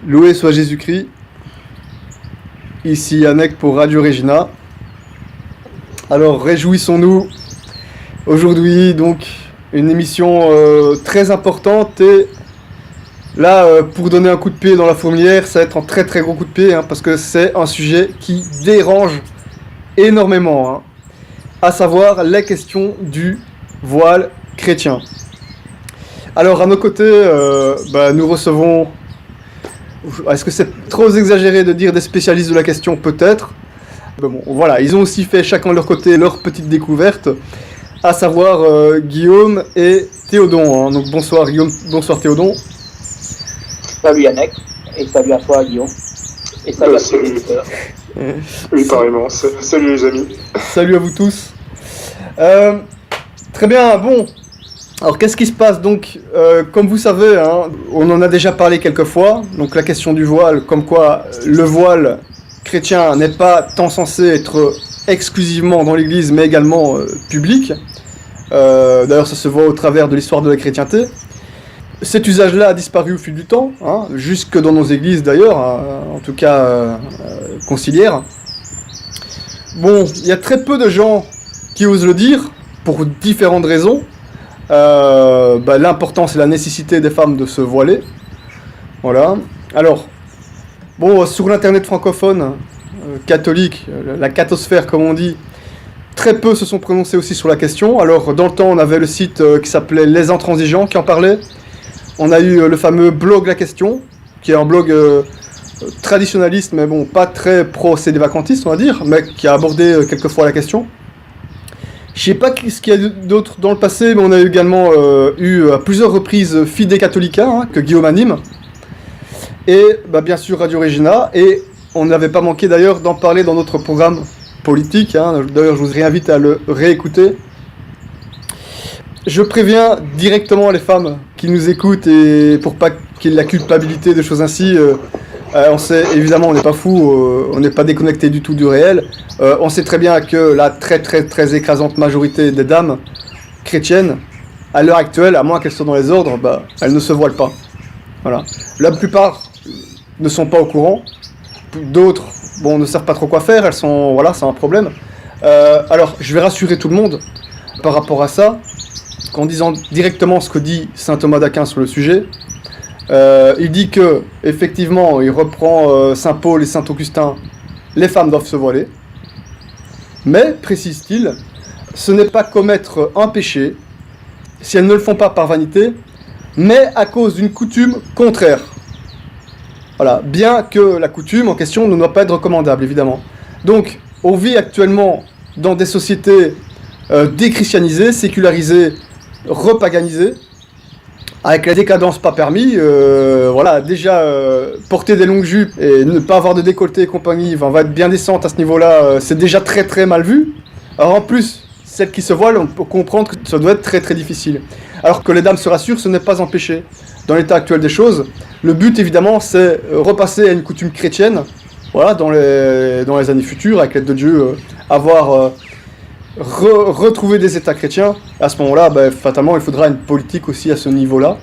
Loué soit Jésus-Christ. Ici Yannick pour Radio Regina. Alors réjouissons-nous. Aujourd'hui donc une émission très importante et là pour donner un coup de pied dans la fourmilière, ça va être un très très gros coup de pied parce que c'est un sujet qui dérange énormément, à savoir la question du voile chrétien. Alors à nos côtés, nous recevons, est-ce que c'est trop exagéré de dire des spécialistes de la question? Peut-être. Bon, voilà, ils ont aussi fait chacun de leur côté leur petite découverte, à savoir Guillaume et Théodon. Donc bonsoir Guillaume, bonsoir Théodon. Salut Yannick, et salut à toi Guillaume, et salut à tous les auditeurs. Oui, pareillement. Salut les amis. Salut à vous tous. Très bien, bon. Alors qu'est-ce qui se passe donc comme vous savez, on en a déjà parlé quelques fois, donc la question du voile, comme quoi le voile chrétien n'est pas tant censé être exclusivement dans l'église, mais également public. D'ailleurs ça se voit au travers de l'histoire de la chrétienté. Cet usage-là a disparu au fil du temps, jusque dans nos églises d'ailleurs, en tout cas conciliaires. Bon, il y a très peu de gens qui osent le dire, pour différentes raisons. L'importance et la nécessité des femmes de se voiler. Voilà. Alors, bon, sur l'internet francophone, catholique, la cathosphère comme on dit, très peu se sont prononcés aussi sur la question. Alors, dans le temps, on avait le site qui s'appelait Les Intransigeants qui en parlait. On a eu le fameux blog La Question, qui est un blog traditionnaliste, mais bon, pas très pro-cédévacantiste, on va dire, mais qui a abordé quelquefois la question. Je sais pas ce qu'il y a d'autre dans le passé, mais on a également eu à plusieurs reprises Fide Catholica, que Guillaume anime, et bien sûr Radio Regina, et on n'avait pas manqué d'ailleurs d'en parler dans notre programme politique, d'ailleurs je vous réinvite à le réécouter. Je préviens directement les femmes qui nous écoutent, et pour pas qu'il y ait la culpabilité de choses ainsi, on sait, évidemment, on n'est pas fou, on n'est pas déconnecté du tout du réel. On sait très bien que la très très très écrasante majorité des dames chrétiennes, à l'heure actuelle, à moins qu'elles soient dans les ordres, elles ne se voilent pas. Voilà. La plupart ne sont pas au courant. D'autres, ne savent pas trop quoi faire. Elles sont, voilà, c'est un problème. Alors, je vais rassurer tout le monde par rapport à ça, qu'en disant directement ce que dit saint Thomas d'Aquin sur le sujet. Il dit que, effectivement, il reprend saint Paul et saint Augustin, les femmes doivent se voiler, mais, précise-t-il, ce n'est pas commettre un péché si elles ne le font pas par vanité, mais à cause d'une coutume contraire. Voilà, bien que la coutume en question ne doit pas être recommandable, évidemment. Donc, on vit actuellement dans des sociétés déchristianisées, sécularisées, repaganisées, avec la décadence pas permis, déjà porter des longues jupes et ne pas avoir de décolleté et compagnie, va être bien décente à ce niveau-là, c'est déjà très très mal vu. Alors en plus, celles qui se voilent, on peut comprendre que ça doit être très très difficile. Alors que les dames se rassurent, ce n'est pas un péché. Dans l'état actuel des choses, le but évidemment c'est repasser à une coutume chrétienne, voilà, dans les années futures, avec l'aide de Dieu, avoir... retrouver des états chrétiens. À ce moment-là, fatalement, il faudra une politique aussi à ce niveau-là.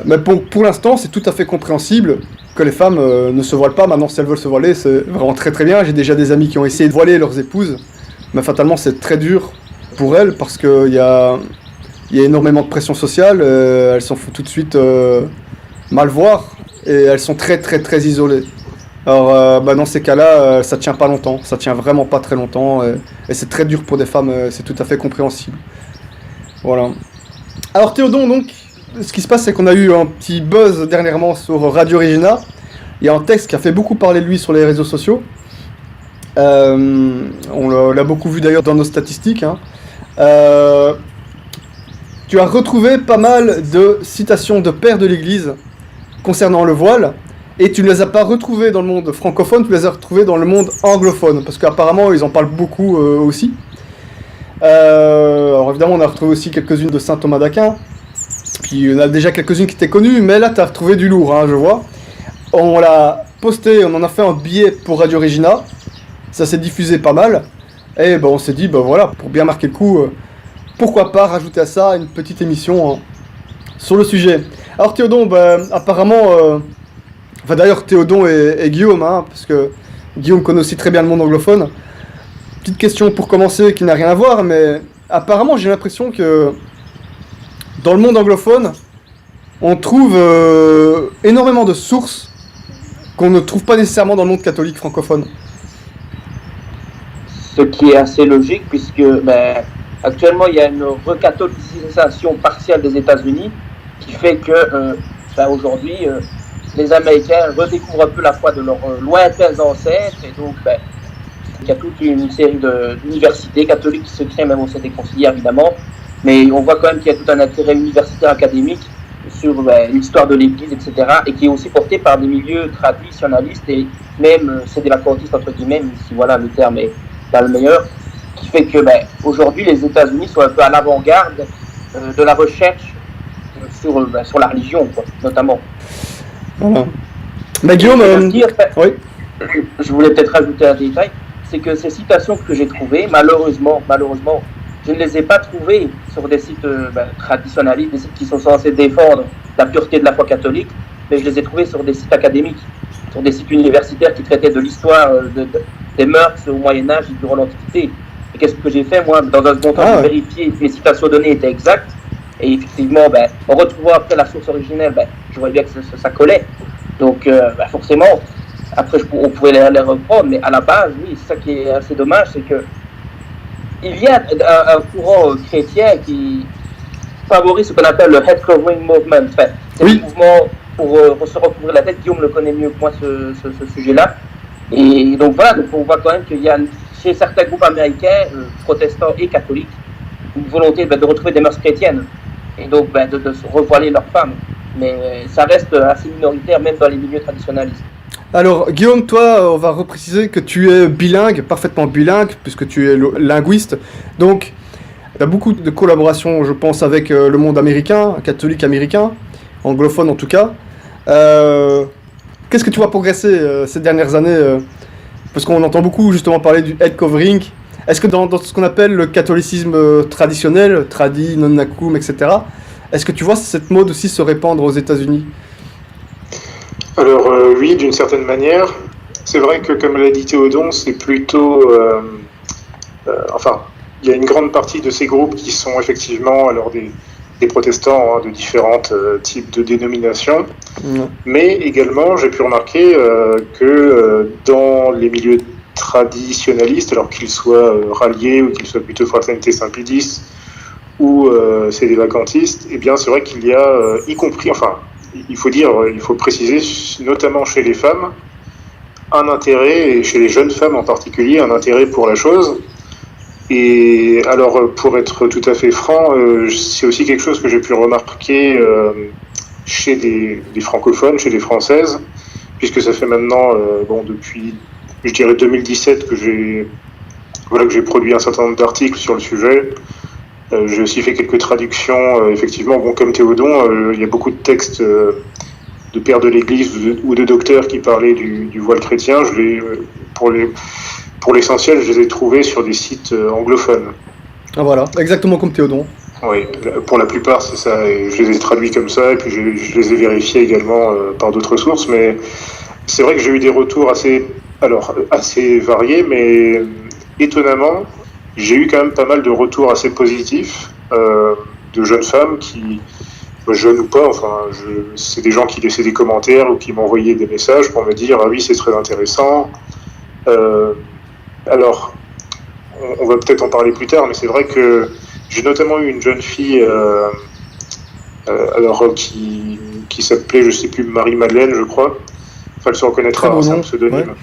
Mais pour l'instant, c'est tout à fait compréhensible que les femmes ne se voilent pas. Maintenant, si elles veulent se voiler, c'est vraiment très très bien. J'ai déjà des amis qui ont essayé de voiler leurs épouses, mais fatalement, c'est très dur pour elles parce qu'il y a énormément de pression sociale. Elles s'en font tout de suite mal voir et elles sont très très très isolées. Alors dans ces cas-là, ça tient pas longtemps, ça tient vraiment pas très longtemps, et c'est très dur pour des femmes, c'est tout à fait compréhensible. Voilà. Alors Théodon, donc, ce qui se passe, c'est qu'on a eu un petit buzz dernièrement sur Radio Regina. Il y a un texte qui a fait beaucoup parler de lui sur les réseaux sociaux. On l'a beaucoup vu d'ailleurs dans nos statistiques. Tu as retrouvé pas mal de citations de pères de l'Église concernant le voile. Et tu ne les as pas retrouvés dans le monde francophone, tu les as retrouvés dans le monde anglophone, parce qu'apparemment ils en parlent beaucoup aussi. Alors évidemment on a retrouvé aussi quelques-unes de saint Thomas d'Aquin, puis on a déjà quelques-unes qui étaient connues, mais là tu as retrouvé du lourd, je vois. On l'a posté, on en a fait un billet pour Radio Regina, ça s'est diffusé pas mal, et on s'est dit, voilà, pour bien marquer le coup, pourquoi pas rajouter à ça une petite émission sur le sujet. Alors Théodon, apparemment... Enfin d'ailleurs Théodon et Guillaume, hein, parce que Guillaume connaît aussi très bien le monde anglophone. Petite question pour commencer qui n'a rien à voir, mais apparemment j'ai l'impression que dans le monde anglophone, on trouve énormément de sources qu'on ne trouve pas nécessairement dans le monde catholique francophone. Ce qui est assez logique puisque actuellement il y a une recatholicisation partielle des États-Unis qui fait que aujourd'hui les Américains redécouvrent un peu la foi de leurs lointains ancêtres et donc il y a toute une série d'universités catholiques qui se créent, même au sein des conciliaires évidemment, mais on voit quand même qu'il y a tout un intérêt universitaire académique sur l'histoire de l'Église, etc., et qui est aussi porté par des milieux traditionnalistes et même sédévacantistes entre guillemets, même si voilà le terme est pas le meilleur, qui fait que aujourd'hui les États-Unis sont un peu à l'avant-garde de la recherche sur la religion, quoi, notamment. Voilà. Guillaume, oui. Je voulais peut-être rajouter un détail, c'est que ces citations que j'ai trouvées, malheureusement, je ne les ai pas trouvées sur des sites traditionnalistes, des sites qui sont censés défendre la pureté de la foi catholique, mais je les ai trouvées sur des sites académiques, sur des sites universitaires qui traitaient de l'histoire des mœurs au Moyen-Âge et durant l'Antiquité. Et qu'est-ce que j'ai fait, moi, dans un second temps, j'ai vérifié que les citations données étaient exactes, et effectivement, en retrouvant après la source originelle, je voyais bien que ça collait. Donc, forcément, après, on pouvait les reprendre, mais à la base, oui, c'est ça qui est assez dommage, c'est que il y a un courant chrétien qui favorise ce qu'on appelle le head covering movement. Enfin, c'est le mouvement pour se recouvrir la tête. Guillaume le connaît mieux que moi, ce sujet-là. Et donc voilà, donc on voit quand même qu'il y a chez certains groupes américains, protestants et catholiques, une volonté de retrouver des mœurs chrétiennes et donc de se revoiler leurs femmes. Mais ça reste assez minoritaire, même dans les milieux traditionnalistes. Alors, Guillaume, toi, on va repréciser que tu es bilingue, parfaitement bilingue, puisque tu es linguiste. Donc, tu as beaucoup de collaborations, je pense, avec le monde américain, catholique américain, anglophone en tout cas. Qu'est-ce que tu vois progresser ces dernières années parce qu'on entend beaucoup, justement, parler du head covering. Est-ce que dans ce qu'on appelle le catholicisme traditionnel, tradi, non nacum, etc., est-ce que tu vois cette mode aussi se répandre aux États-Unis ? Alors oui, d'une certaine manière. C'est vrai que, comme l'a dit Théodon, c'est plutôt... il y a une grande partie de ces groupes qui sont effectivement alors des protestants de différents types de dénominations. Mais également, j'ai pu remarquer que dans les milieux traditionnalistes, alors qu'ils soient ralliés ou qu'ils soient plutôt fraternité Saint-Pédis ou sédévacantistes, eh bien c'est vrai qu'il y a, y compris... il faut préciser, notamment chez les femmes, un intérêt, et chez les jeunes femmes en particulier, un intérêt pour la chose. Et alors, pour être tout à fait franc, c'est aussi quelque chose que j'ai pu remarquer chez des francophones, chez des françaises, puisque ça fait maintenant, depuis, je dirais 2017, que j'ai produit un certain nombre d'articles sur le sujet. J'ai aussi fait quelques traductions, effectivement, comme Théodon, il y a beaucoup de textes de pères de l'Église ou de docteurs qui parlaient du voile chrétien. Pour l'essentiel, je les ai trouvés sur des sites anglophones. Ah voilà, exactement comme Théodon. Oui, pour la plupart, c'est ça. Et je les ai traduits comme ça, et puis je les ai vérifiés également par d'autres sources. Mais c'est vrai que j'ai eu des retours assez variés, mais étonnamment, j'ai eu quand même pas mal de retours assez positifs de jeunes femmes qui, jeunes ou pas, c'est des gens qui laissaient des commentaires ou qui m'envoyaient des messages pour me dire « Ah oui, c'est très intéressant ». Alors, on va peut-être en parler plus tard, mais c'est vrai que j'ai notamment eu une jeune fille qui s'appelait, je sais plus, Marie-Madeleine, je crois. Enfin, elle se reconnaîtra, c'est un pseudonyme. Ouais.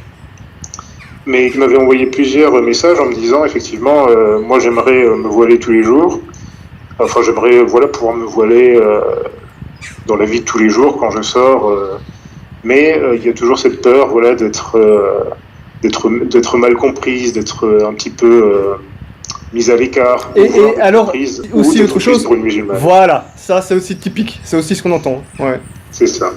Mais qui m'avait envoyé plusieurs messages en me disant, effectivement, moi j'aimerais me voiler tous les jours. Enfin, j'aimerais pouvoir me voiler dans la vie de tous les jours quand je sors. Mais il y a toujours cette peur d'être mal comprise, d'être un petit peu mise à l'écart. Et alors, aussi autre chose, voilà, ça c'est aussi typique, c'est aussi ce qu'on entend. Ouais. C'est ça.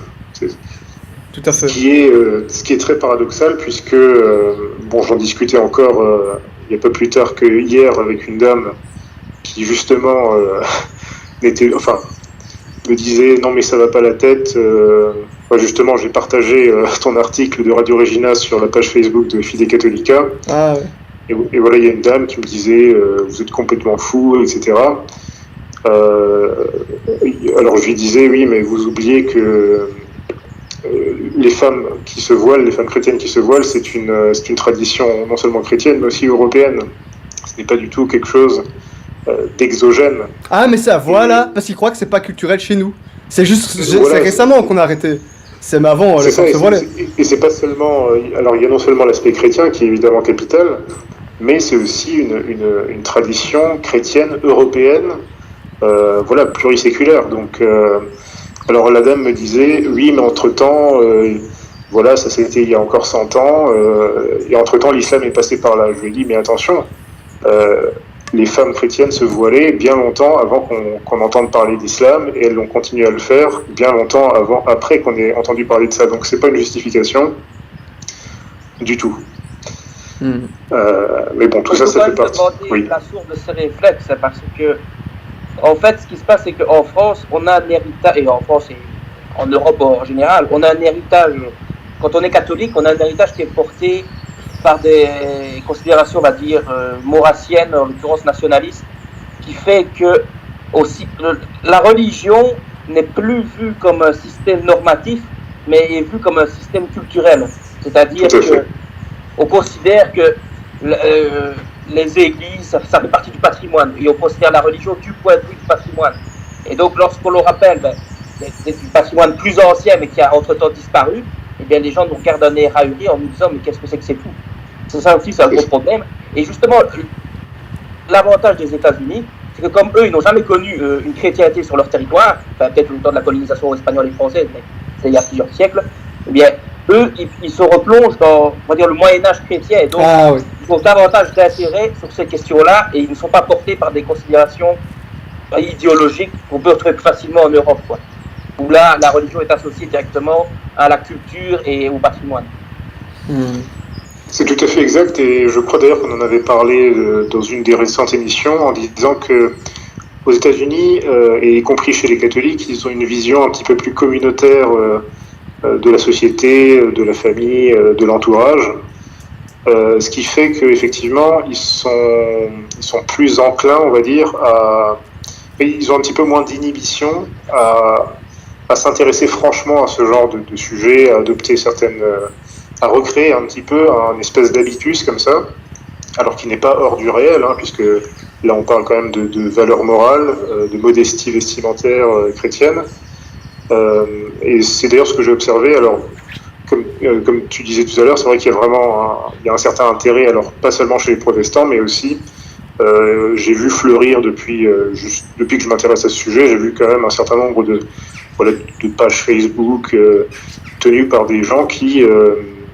Tout à fait. Ce qui est très paradoxal, puisque, j'en discutais encore il n'y a pas plus tard que hier avec une dame qui justement me disait non mais ça va pas la tête, Moi, justement, j'ai partagé ton article de Radio Regina sur la page Facebook de Fide Catholica. Ah ouais. Et voilà, il y a une dame qui me disait vous êtes complètement fou, etc. Alors je lui disais oui, mais vous oubliez que les femmes qui se voilent, les femmes chrétiennes qui se voilent, c'est une tradition non seulement chrétienne, mais aussi européenne. Ce n'est pas du tout quelque chose d'exogène. Ah mais ça, voilà, parce qu'ils croient que c'est pas culturel chez nous. C'est juste, Voilà, c'est récemment qu'on a arrêté. C'est avant, les femmes se voilaient. Et c'est pas seulement... alors il y a non seulement l'aspect chrétien qui est évidemment capital, mais c'est aussi une tradition chrétienne européenne, voilà, pluriséculaire. Donc, alors la dame me disait, oui, mais entre-temps, voilà, ça c'était il y a encore 100 ans, et entre-temps l'islam est passé par là. Je lui ai dit, mais attention, les femmes chrétiennes se voilaient bien longtemps avant qu'on entende parler d'islam, et elles ont continué à le faire bien longtemps après qu'on ait entendu parler de ça. Donc c'est pas une justification du tout. Mais bon, tout ça fait partie. Oui. La source de ces réflexes, c'est parce que, en fait, ce qui se passe, c'est qu'en France, on a un héritage, et en France et en Europe en général, on a un héritage, quand on est catholique, on a un héritage qui est porté par des considérations, on va dire, maurassiennes, en l'occurrence nationalistes, qui fait que aussi, la religion n'est plus vue comme un système normatif, mais est vue comme un système culturel. C'est-à-dire que on considère que les églises, ça fait partie du patrimoine, et on considère la religion du point de vue du patrimoine. Et donc, lorsqu'on le rappelle, c'est du patrimoine plus ancien, mais qui a entre-temps disparu, eh bien, les gens nous regardent d'un air ahuri en nous disant, mais qu'est-ce que c'est que c'est fou? C'est ça aussi, c'est un gros problème. Et justement, l'avantage des États-Unis, c'est que comme eux, ils n'ont jamais connu une chrétienté sur leur territoire, enfin, peut-être au temps de la colonisation espagnole et française, mais c'est il y a plusieurs siècles, eh bien, eux, ils se replongent dans, on va dire, le Moyen-Âge chrétien, et donc ils ont davantage d'intérêt sur ces questions-là, et ils ne sont pas portés par des considérations idéologiques qu'on peut retrouver plus facilement en Europe, quoi. Où là, la religion est associée directement à la culture et au patrimoine. C'est tout à fait exact, et je crois d'ailleurs qu'on en avait parlé dans une des récentes émissions, en disant que aux États-Unis, et y compris chez les catholiques, ils ont une vision un petit peu plus communautaire de la société, de la famille, de l'entourage, ce qui fait qu'effectivement ils sont plus enclins, on va dire, ils ont un petit peu moins d'inhibition à s'intéresser franchement à ce genre de sujet, à adopter à recréer un petit peu un espèce d'habitus comme ça, alors qu'il n'est pas hors du réel, hein, puisque là on parle quand même de valeurs morales, de modestie vestimentaire chrétienne. Et c'est d'ailleurs ce que j'ai observé. Alors, comme tu disais tout à l'heure, c'est vrai qu'il y a vraiment un certain intérêt, alors pas seulement chez les protestants, mais aussi j'ai vu fleurir depuis que je m'intéresse à ce sujet, j'ai vu quand même un certain nombre de pages Facebook tenues par des gens qui,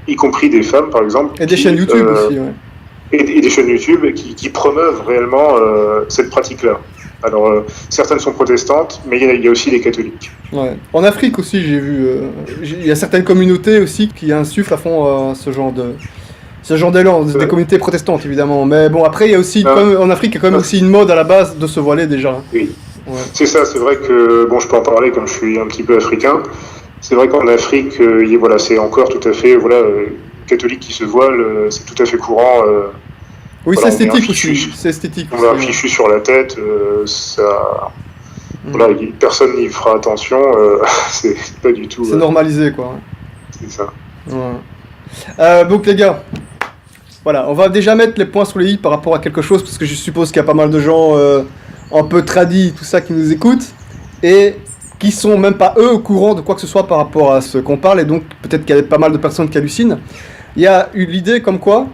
y compris des femmes par exemple, et des chaînes YouTube aussi, ouais. Et des chaînes YouTube qui promeuvent réellement cette pratique-là. Alors, certaines sont protestantes, mais il y a aussi les catholiques. Ouais. En Afrique aussi, j'ai vu, il y a certaines communautés aussi qui insufflent à fond ce genre d'élan, des communautés protestantes évidemment. Mais bon, après, il y a aussi, en Afrique, il y a quand même aussi une mode à la base de se voiler déjà. Oui, c'est ça, c'est vrai que, bon, je peux en parler comme je suis un petit peu africain. C'est vrai qu'en Afrique, voilà, c'est encore tout à fait, catholiques qui se voilent, c'est tout à fait courant. Oui, voilà, c'est esthétique aussi. C'est esthétique. On a un fichu sur la tête, ça. Voilà, personne n'y fera attention. C'est pas du tout. C'est normalisé, quoi. C'est ça. Ouais. Donc les gars, voilà, on va déjà mettre les points sur les i par rapport à quelque chose, parce que je suppose qu'il y a pas mal de gens un peu tradis, tout ça, qui nous écoutent et qui sont même pas eux au courant de quoi que ce soit par rapport à ce qu'on parle, et donc peut-être qu'il y a pas mal de personnes qui hallucinent. Il y a eu l'idée comme quoi.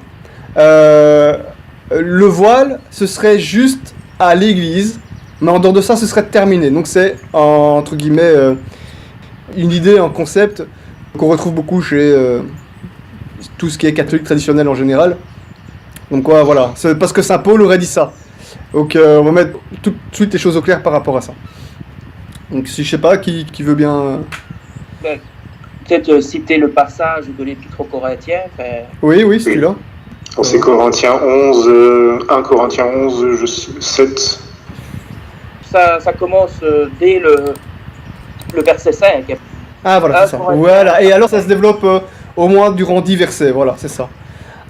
Le voile, ce serait juste à l'église, mais en dehors de ça, ce serait terminé. Donc c'est, entre guillemets, une idée, un concept qu'on retrouve beaucoup chez tout ce qui est catholique traditionnel en général. Donc voilà, c'est parce que Saint Paul aurait dit ça. Donc on va mettre tout de suite les choses au clair par rapport à ça. Donc si je sais pas, qui veut bien... Peut-être citer le passage de l'Épître aux Corinthiens. Oui, celui-là. C'est Corinthiens 11, 1 Corinthiens 11, 7. Ça commence dès le verset 5. Ah voilà, c'est ça. Voilà. Et alors ça se développe au moins durant 10 versets. Voilà, c'est ça.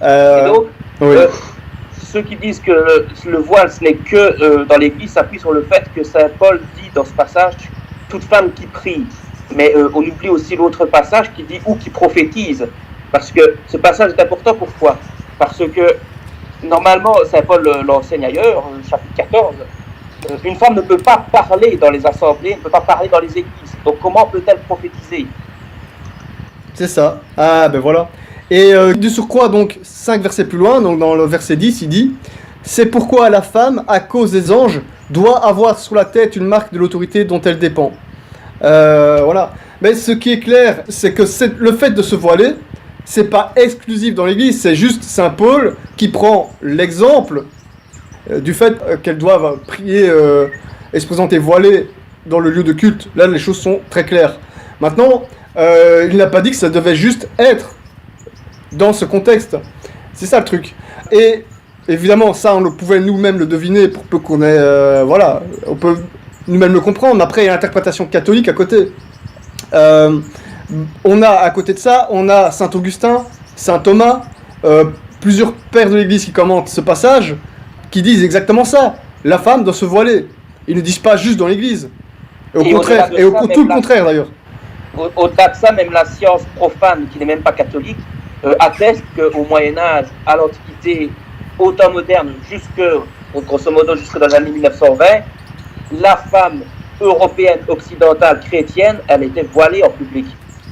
Et donc, oui. Ceux qui disent que le voile ce n'est que dans l'Église s'appuient sur le fait que Saint Paul dit dans ce passage toute femme qui prie. Mais on oublie aussi l'autre passage qui dit ou qui prophétise. Parce que ce passage est important. Pourquoi? Parce que normalement, Saint Paul l'enseigne ailleurs, chapitre 14, une femme ne peut pas parler dans les assemblées, ne peut pas parler dans les églises. Donc comment peut-elle prophétiser? C'est ça. Ah ben voilà. Et du surcroît, donc, 5 versets plus loin, donc dans le verset 10, il dit « C'est pourquoi la femme, à cause des anges, doit avoir sur la tête une marque de l'autorité dont elle dépend. » Voilà. Mais ce qui est clair, c'est que le fait de se voiler, c'est pas exclusif dans l'Église, c'est juste Saint Paul qui prend l'exemple du fait qu'elles doivent prier et se présenter voilées dans le lieu de culte. Là, les choses sont très claires. Maintenant, il n'a pas dit que ça devait juste être dans ce contexte. C'est ça le truc. Et évidemment, ça, on pouvait nous-mêmes le deviner pour peu qu'on ait... voilà, on peut nous-mêmes le comprendre. Après, il y a l'interprétation catholique à côté. On a, à côté de ça, on a Saint Augustin, Saint Thomas, plusieurs pères de l'Église qui commentent ce passage, qui disent exactement ça. La femme doit se voiler. Ils ne disent pas juste dans l'Église. Et au contraire, et tout le contraire d'ailleurs. Au-delà de ça, même la science profane, qui n'est même pas catholique, atteste qu'au Moyen-Âge, à l'Antiquité, au temps moderne, grosso modo jusque dans les années 1920, la femme européenne, occidentale, chrétienne, elle était voilée en public.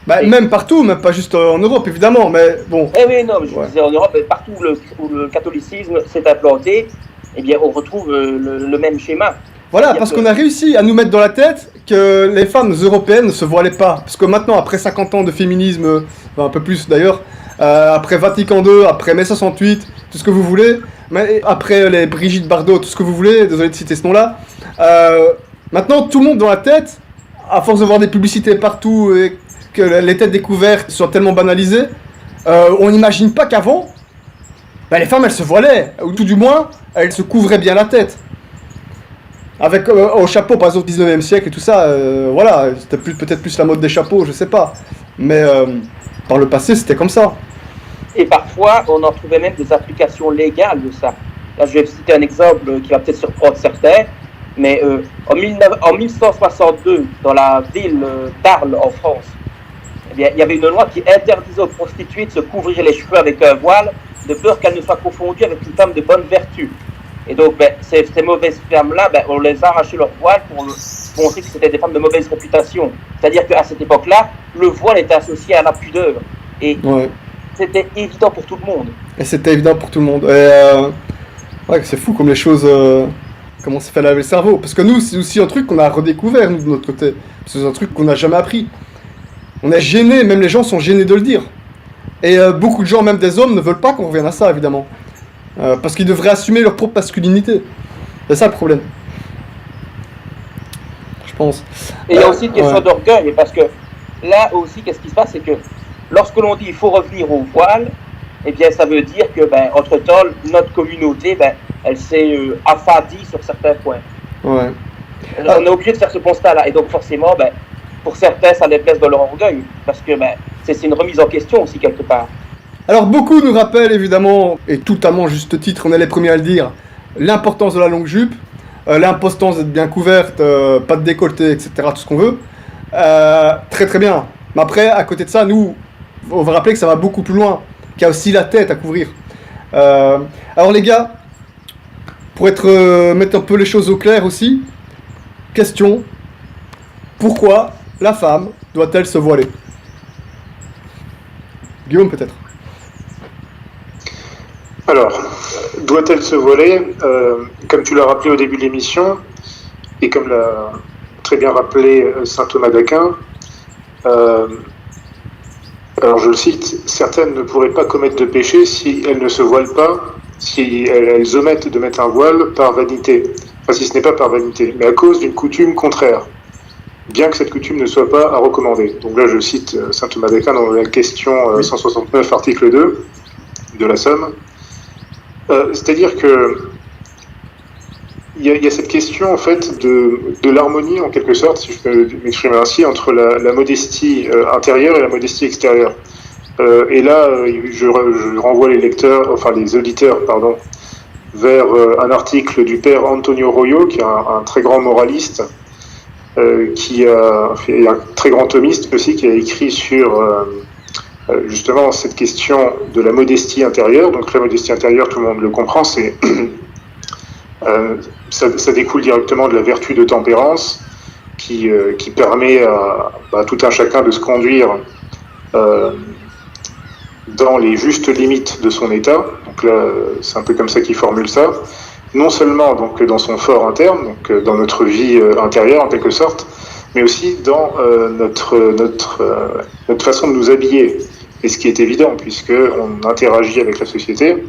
Bah, même partout, même pas juste en Europe, évidemment, mais bon. Eh oui, non, je disais en Europe, partout où le catholicisme s'est implanté, eh bien, on retrouve le même schéma. Voilà, parce qu'on a réussi à nous mettre dans la tête que les femmes européennes ne se voilaient pas. Parce que maintenant, après 50 ans de féminisme, un peu plus d'ailleurs, après Vatican II, après mai 68, tout ce que vous voulez, mais après les Brigitte Bardot, tout ce que vous voulez, désolé de citer ce nom-là, maintenant tout le monde dans la tête, à force de voir des publicités partout et que les têtes découvertes soient tellement banalisées, on n'imagine pas qu'avant, les femmes elles se voilaient, ou tout du moins, elles se couvraient bien la tête. Avec au chapeau, par exemple, au 19e siècle et tout ça, voilà, c'était peut-être plus la mode des chapeaux, je sais pas. Mais par le passé, c'était comme ça. Et parfois, on en trouvait même des applications légales de ça. Là, je vais citer un exemple qui va peut-être surprendre certains, mais en 1162, dans la ville d'Arles, en France, eh bien, il y avait une loi qui interdisait aux prostituées de se couvrir les cheveux avec un voile, de peur qu'elles ne soient confondues avec une femme de bonne vertu. Et donc, ces mauvaises femmes-là, on les a arraché leur voile pour montrer que c'était des femmes de mauvaise réputation. C'est-à-dire qu'à cette époque-là, le voile était associé à la pudeur. Et c'était évident pour tout le monde. Et c'était évident pour tout le monde. Et c'est fou comme les choses... comment ça fait laver le cerveau. Parce que nous, c'est aussi un truc qu'on a redécouvert, nous, de notre côté. C'est un truc qu'on n'a jamais appris. On est gênés, même les gens sont gênés de le dire. Et beaucoup de gens, même des hommes, ne veulent pas qu'on revienne à ça, évidemment. Parce qu'ils devraient assumer leur propre masculinité. C'est ça le problème. Je pense. Et il y a aussi une question d'orgueil, parce que là aussi, qu'est-ce qui se passe, c'est que lorsque l'on dit il faut revenir au voile, eh bien ça veut dire que, entre-temps, notre communauté, elle s'est affadie sur certains points. Ouais. On est obligé de faire ce constat-là, et donc forcément, pour certains, ça les blesse dans leur orgueil, parce que c'est une remise en question aussi quelque part. Alors beaucoup nous rappellent évidemment, et totalement juste titre, on est les premiers à le dire, l'importance de la longue jupe, l'importance d'être bien couverte, pas de décolleté, etc., tout ce qu'on veut. Très très bien. Mais après, à côté de ça, nous, on va rappeler que ça va beaucoup plus loin, qu'il y a aussi la tête à couvrir. Alors les gars, pour mettre un peu les choses au clair aussi, question, pourquoi la femme doit-elle se voiler? Guillaume peut-être. Alors, doit-elle se voiler? Comme tu l'as rappelé au début de l'émission, et comme l'a très bien rappelé saint Thomas d'Aquin, alors je le cite, certaines ne pourraient pas commettre de péché si elles ne se voilent pas, si elles omettent de mettre un voile par vanité, enfin si ce n'est pas par vanité, mais à cause d'une coutume contraire, bien que cette coutume ne soit pas à recommander. Donc là je cite saint Thomas d'Aquin dans la question 169 article 2 de la Somme. C'est-à-dire que il y a cette question en fait de l'harmonie en quelque sorte, si je peux m'exprimer ainsi, entre la modestie intérieure et la modestie extérieure. Et là, je renvoie les auditeurs, pardon, vers un article du père Antonio Royo, qui est un très grand moraliste, qui a fait un très grand thomiste aussi, qui a écrit sur justement cette question de la modestie intérieure. Donc la modestie intérieure, tout le monde le comprend, c'est ça découle directement de la vertu de tempérance qui permet à tout un chacun de se conduire dans les justes limites de son état. Donc là, c'est un peu comme ça qu'il formule ça. Non seulement donc dans son fort interne, donc dans notre vie intérieure en quelque sorte, mais aussi dans notre façon de nous habiller. Et ce qui est évident, puisque on interagit avec la société,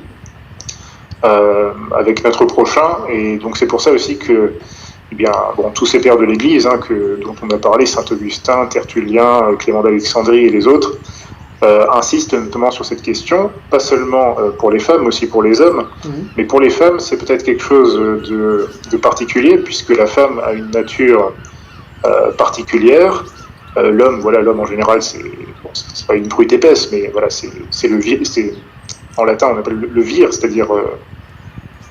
avec notre prochain, et donc c'est pour ça aussi que, eh bien, bon, tous ces pères de l'Église, dont on a parlé, Saint Augustin, Tertullien, Clément d'Alexandrie et les autres, insistent notamment sur cette question, pas seulement pour les femmes, mais aussi pour les hommes. Mais pour les femmes, c'est peut-être quelque chose de particulier, puisque la femme a une nature particulière. L'homme en général, c'est pas une truite épaisse, mais voilà, c'est le vir, en latin on appelle le vir, c'est-à-dire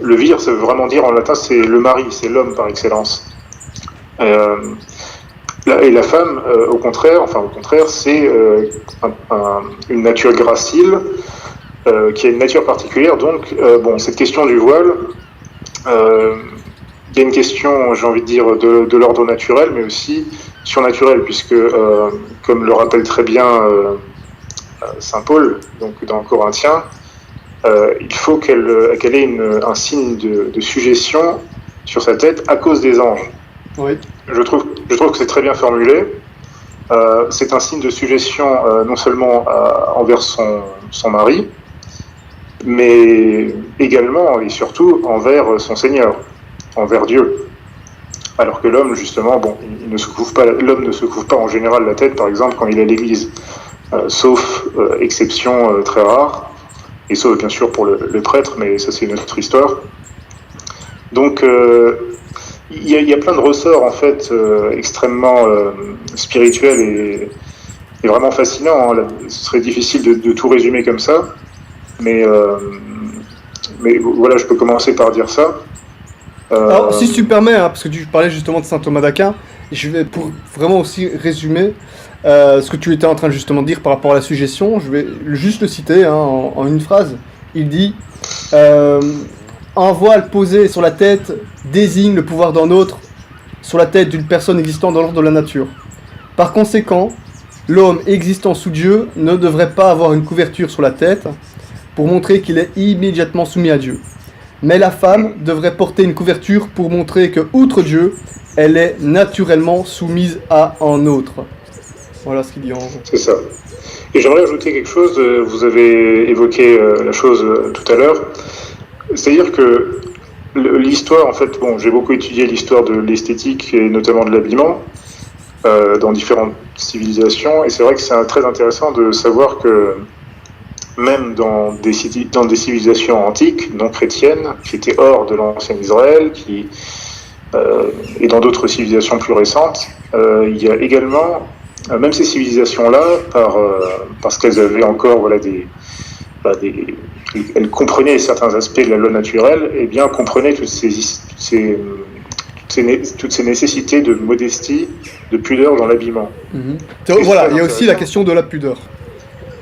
le vir, ça veut vraiment dire en latin c'est le mari, c'est l'homme par excellence. Et la femme, au contraire, c'est une nature gracile, qui a une nature particulière. Donc, cette question du voile, il y a une question, j'ai envie de dire, de l'ordre naturel, mais aussi surnaturel, puisque, comme le rappelle très bien Saint Paul, donc dans Corinthiens, il faut qu'elle ait un signe de sujétion sur sa tête à cause des anges. Oui. Je trouve que c'est très bien formulé. C'est un signe de sujétion non seulement envers son mari, mais également et surtout envers son Seigneur, envers Dieu. Alors que l'homme, justement, l'homme ne se couvre pas en général la tête, par exemple, quand il est à l'église, sauf exception très rare, et sauf bien sûr pour le prêtre, mais ça c'est une autre histoire. Donc, il y a plein de ressorts en fait extrêmement spirituels et vraiment fascinants. Ce serait difficile de tout résumer comme ça, mais voilà, je peux commencer par dire ça. Alors, si tu permets, parce que tu parlais justement de saint Thomas d'Aquin, je vais pour vraiment aussi résumer ce que tu étais en train de justement dire par rapport à la suggestion. Je vais juste le citer en une phrase. Il dit un voile posé sur la tête désigne le pouvoir d'un autre sur la tête d'une personne existant dans l'ordre de la nature. Par conséquent, l'homme existant sous Dieu ne devrait pas avoir une couverture sur la tête pour montrer qu'il est immédiatement soumis à Dieu. Mais la femme devrait porter une couverture pour montrer que, outre Dieu, elle est naturellement soumise à un autre. Voilà ce qu'il dit en gros. C'est ça. Et j'aimerais ajouter quelque chose, vous avez évoqué la chose tout à l'heure. C'est-à-dire que l'histoire, en fait, j'ai beaucoup étudié l'histoire de l'esthétique et notamment de l'habillement dans différentes civilisations, et c'est vrai que c'est très intéressant de savoir que même dans des civilisations antiques, non chrétiennes, qui étaient hors de l'ancien Israël, et dans d'autres civilisations plus récentes, il y a également, même ces civilisations-là, parce qu'elles avaient encore elles comprenaient certains aspects de la loi naturelle, et bien comprenaient toutes ces nécessités de modestie, de pudeur dans l'habillement. Voilà, il y a aussi la question de la pudeur.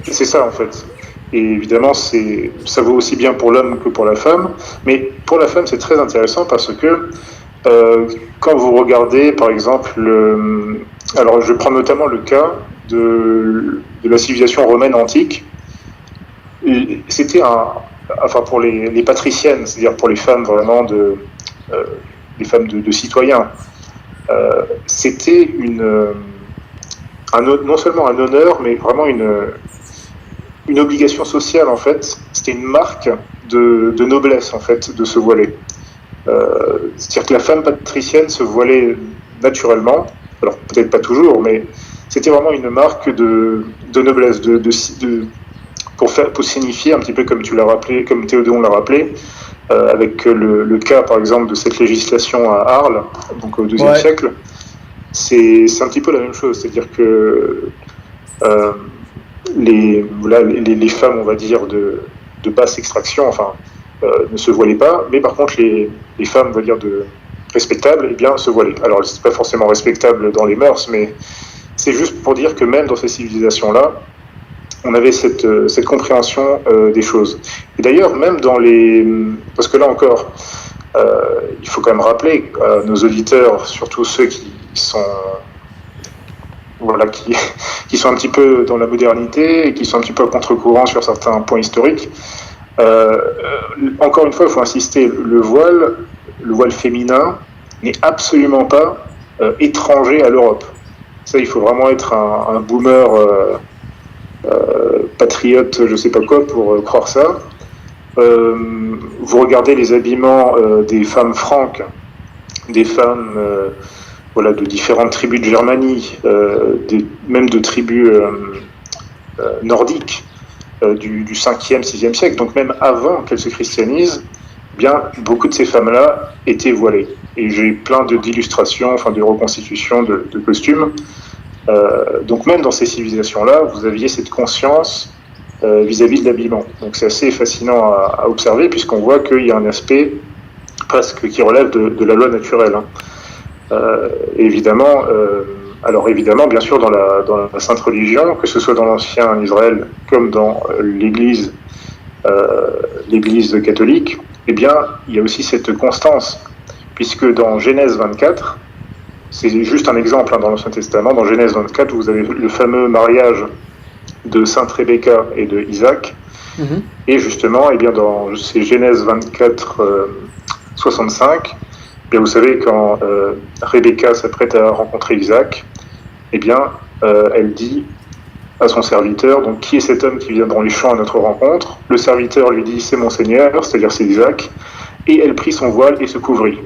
C'est ça en fait. Et évidemment, ça vaut aussi bien pour l'homme que pour la femme. Mais pour la femme, c'est très intéressant parce que quand vous regardez, par exemple, alors je prends notamment le cas de la civilisation romaine antique. C'était pour les patriciennes, c'est-à-dire pour les femmes vraiment les femmes de citoyens, c'était non seulement un honneur, mais vraiment une obligation sociale en fait. C'était une marque de noblesse en fait de se voiler. C'est-à-dire que la femme patricienne se voilait naturellement, alors peut-être pas toujours, mais c'était vraiment une marque de noblesse, pour signifier un petit peu comme tu l'as rappelé, comme Théodon l'a rappelé, avec le cas par exemple de cette législation à Arles, donc au XIIe siècle, c'est un petit peu la même chose, c'est-à-dire que les femmes, on va dire, de basse extraction, ne se voilaient pas, mais par contre les femmes, on va dire, respectables, eh bien, se voilaient. Alors c'est pas forcément respectable dans les mœurs, mais c'est juste pour dire que même dans ces civilisations-là, on avait cette compréhension des choses. Et d'ailleurs, même dans parce que là encore, il faut quand même rappeler à nos auditeurs, surtout ceux qui sont qui sont un petit peu dans la modernité et qui sont un petit peu à contre-courant sur certains points historiques. Encore une fois, il faut insister, le voile féminin n'est absolument pas étranger à l'Europe. Ça, il faut vraiment être un boomer patriote, je sais pas quoi, pour croire ça. Vous regardez les habillements des femmes franques, des femmes de différentes tribus de Germanie, même de tribus nordiques du 5e, 6e siècle, donc même avant qu'elles se christianisent, bien, beaucoup de ces femmes-là étaient voilées. Et j'ai plein d'illustrations, de reconstitutions de costumes. Donc même dans ces civilisations-là, vous aviez cette conscience vis-à-vis de l'habillement. Donc c'est assez fascinant à observer, puisqu'on voit qu'il y a un aspect presque qui relève de la loi naturelle. Évidemment, bien sûr, dans la Sainte Religion, que ce soit dans l'Ancien Israël comme dans l'Église catholique, eh bien, il y a aussi cette constance, puisque dans Genèse 24, c'est juste un exemple dans l'Ancien Testament, dans Genèse 24, vous avez le fameux mariage de Sainte Rebecca et de Isaac, et justement, eh bien, dans ces Genèse 24, 65, bien, vous savez, quand Rebecca s'apprête à rencontrer Isaac, eh bien, elle dit à son serviteur, donc, qui est cet homme qui vient dans les champs à notre rencontre? Le serviteur lui dit, c'est mon Seigneur, c'est-à-dire c'est Isaac, et elle prit son voile et se couvrit.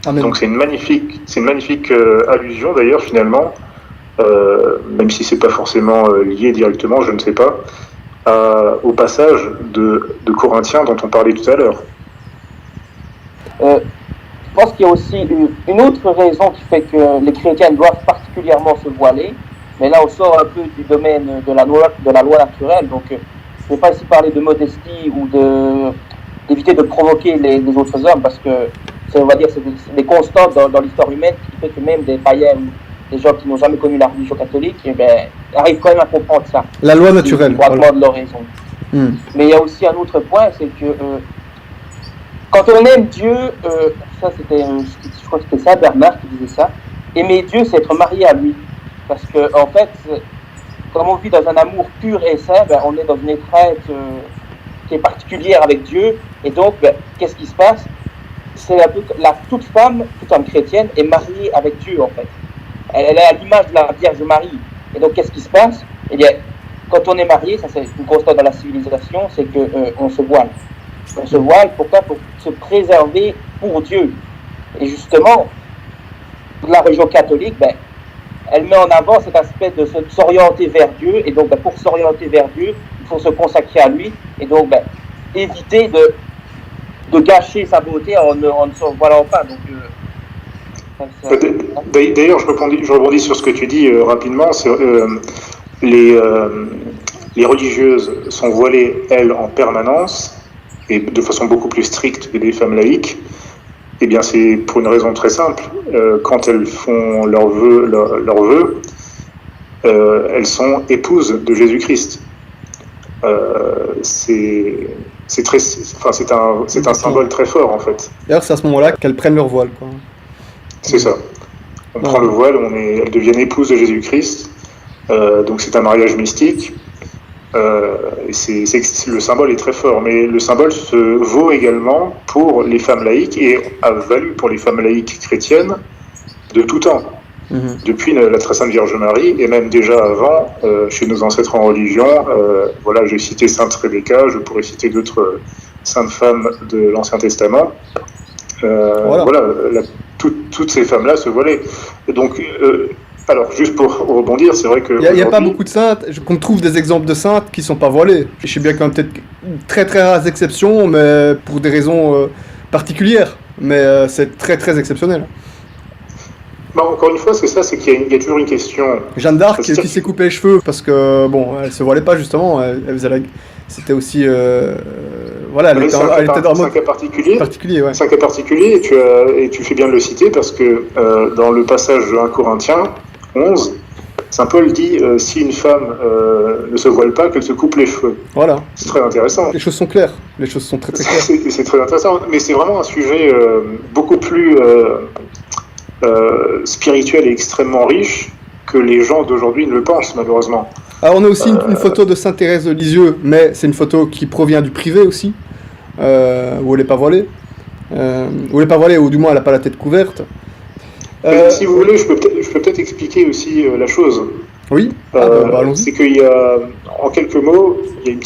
Amen. Donc c'est une magnifique allusion d'ailleurs finalement, même si c'est pas forcément lié directement, je ne sais pas, au passage de Corinthiens dont on parlait tout à l'heure. Je pense qu'il y a aussi une autre raison qui fait que les chrétiens doivent particulièrement se voiler, mais là on sort un peu du domaine de la loi naturelle, donc je ne vais pas ici parler de modestie ou d'éviter de provoquer les autres hommes, parce que on va dire c'est des constantes dans l'histoire humaine qui fait que même des païens ou des gens qui n'ont jamais connu la religion catholique arrivent quand même à comprendre ça. La loi naturelle. Voilà. De leur raison. Mais il y a aussi un autre point, c'est que quand on aime Dieu, ça c'était, je crois que c'était ça, Bernard qui disait ça, aimer Dieu c'est être marié à lui. Parce que en fait, comme on vit dans un amour pur et saint, on est dans une étreinte qui est particulière avec Dieu, et donc qu'est-ce qui se passe? C'est un peu toute femme, toute femme chrétienne est mariée avec Dieu en fait. Elle est à l'image de la Vierge Marie. Et donc qu'est-ce qui se passe? Eh bien, quand on est marié, ça c'est une constante dans la civilisation, c'est que on se voile. On se voile pourquoi? Pour se préserver pour Dieu. Et justement, la religion catholique, elle met en avant cet aspect de s'orienter vers Dieu. Et donc pour s'orienter vers Dieu, il faut se consacrer à lui. Et donc éviter de gâcher sa beauté en ne se voilant pas. Donc, d'ailleurs, je rebondis sur ce que tu dis rapidement. Les religieuses sont voilées, elles, en permanence, et de façon beaucoup plus stricte que des femmes laïques. Eh bien, c'est pour une raison très simple. Quand elles font leurs vœux, elles sont épouses de Jésus-Christ. C'est un symbole très fort en fait. D'ailleurs, c'est à ce moment-là qu'elles prennent leur voile, quoi. C'est ça. On prend le voile, elles deviennent épouses de Jésus-Christ. Donc c'est un mariage mystique. Le symbole est très fort, mais le symbole se vaut également pour les femmes laïques et a valu pour les femmes laïques chrétiennes de tout temps. Depuis la très sainte Vierge Marie, et même déjà avant, chez nos ancêtres en religion, j'ai cité Sainte Rebecca, je pourrais citer d'autres saintes femmes de l'Ancien Testament. Toutes ces femmes-là se voilaient. Donc, Alors, juste pour rebondir, c'est vrai que... Il n'y a pas beaucoup de saintes, qu'on trouve des exemples de saintes qui ne sont pas voilées. Je sais bien qu'il y a peut-être très très rares exceptions, mais pour des raisons particulières. Mais c'est très très exceptionnel. Bah, encore une fois, c'est ça, c'est qu'il y a toujours une question... Jeanne d'Arc qui s'est coupé les cheveux parce que, bon, elle se voilait pas justement, c'était aussi... voilà, elle était dans un mode cas particulier. Ouais. C'est un cas particulier, et tu fais bien de le citer, parce que dans le passage de 1 Corinthiens 11, Saint Paul dit si une femme ne se voile pas, qu'elle se coupe les cheveux. Voilà. C'est très intéressant. Les choses sont claires, les choses sont très très claires. C'est très intéressant, mais c'est vraiment un sujet beaucoup plus spirituel et extrêmement riche que les gens d'aujourd'hui ne le pensent, malheureusement. Alors on a aussi une photo de Sainte Thérèse de Lisieux, mais c'est une photo qui provient du privé aussi, où elle n'est pas voilée. Où elle n'est pas voilée, ou du moins elle n'a pas la tête couverte. Si vous voulez, je peux peut-être expliquer aussi la chose. Oui, allons-y. C'est qu'il y a, en quelques mots, il y a une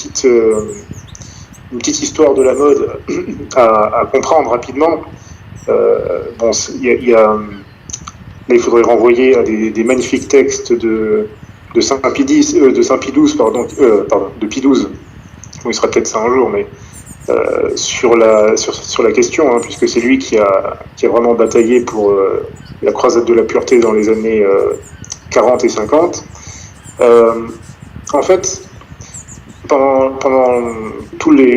petite histoire de la mode à comprendre rapidement. Bon, là, il faudrait renvoyer à des magnifiques textes de Pie XII, de Pie XII. Bon, il sera peut-être ça un jour, mais sur la question, hein, puisque c'est lui qui a vraiment bataillé pour la croisade de la pureté dans les années 40 et 50. En fait, pendant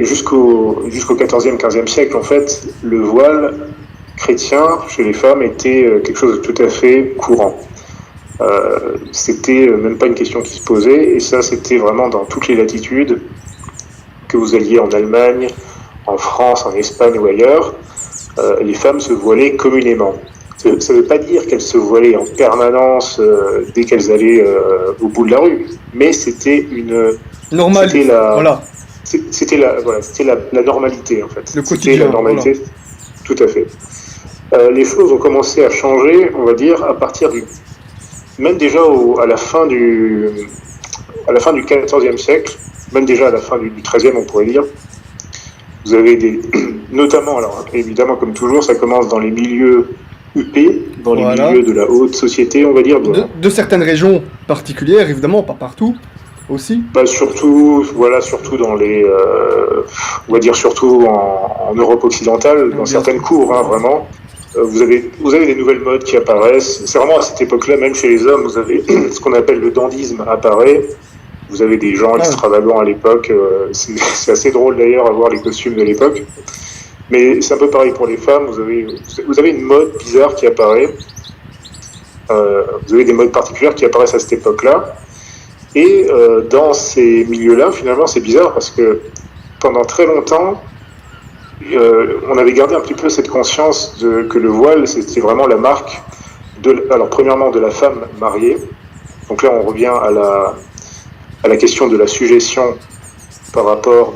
jusqu'au 14e, 15e siècle, en fait, le voile chrétien chez les femmes était quelque chose de tout à fait courant. C'était même pas une question qui se posait, et ça c'était vraiment dans toutes les latitudes, que vous alliez en Allemagne, en France, en Espagne ou ailleurs, les femmes se voilaient communément. Ça ne veut pas dire qu'elles se voilaient en permanence dès qu'elles allaient au bout de la rue, mais c'était une... Normalité, voilà. C'était la normalité, en fait. Le quotidien, c'était la normalité, voilà. Tout à fait. Les choses ont commencé à changer, on va dire, à partir même déjà à la fin du XIVe siècle, même déjà à la fin du XIIIe, on pourrait dire. Vous avez notamment, alors évidemment, comme toujours, ça commence dans les milieux huppés, dans les milieux de la haute société, on va dire. De certaines régions particulières, évidemment, pas partout, aussi. Bah, surtout dans les, on va dire surtout en Europe occidentale, dans certaines cours, hein, vraiment. Vous avez des nouvelles modes qui apparaissent. C'est vraiment à cette époque-là, même chez les hommes, vous avez ce qu'on appelle le dandysme apparaît. Vous avez des gens extravagants à l'époque. C'est assez drôle d'ailleurs à voir les costumes de l'époque. Mais c'est un peu pareil pour les femmes. Vous avez une mode bizarre qui apparaît. Vous avez des modes particulières qui apparaissent à cette époque-là. Et dans ces milieux-là, finalement, c'est bizarre parce que pendant très longtemps, on avait gardé un petit peu cette conscience que le voile, c'était vraiment la marque, alors premièrement de la femme mariée. Donc là, on revient à la question de la sujétion par rapport,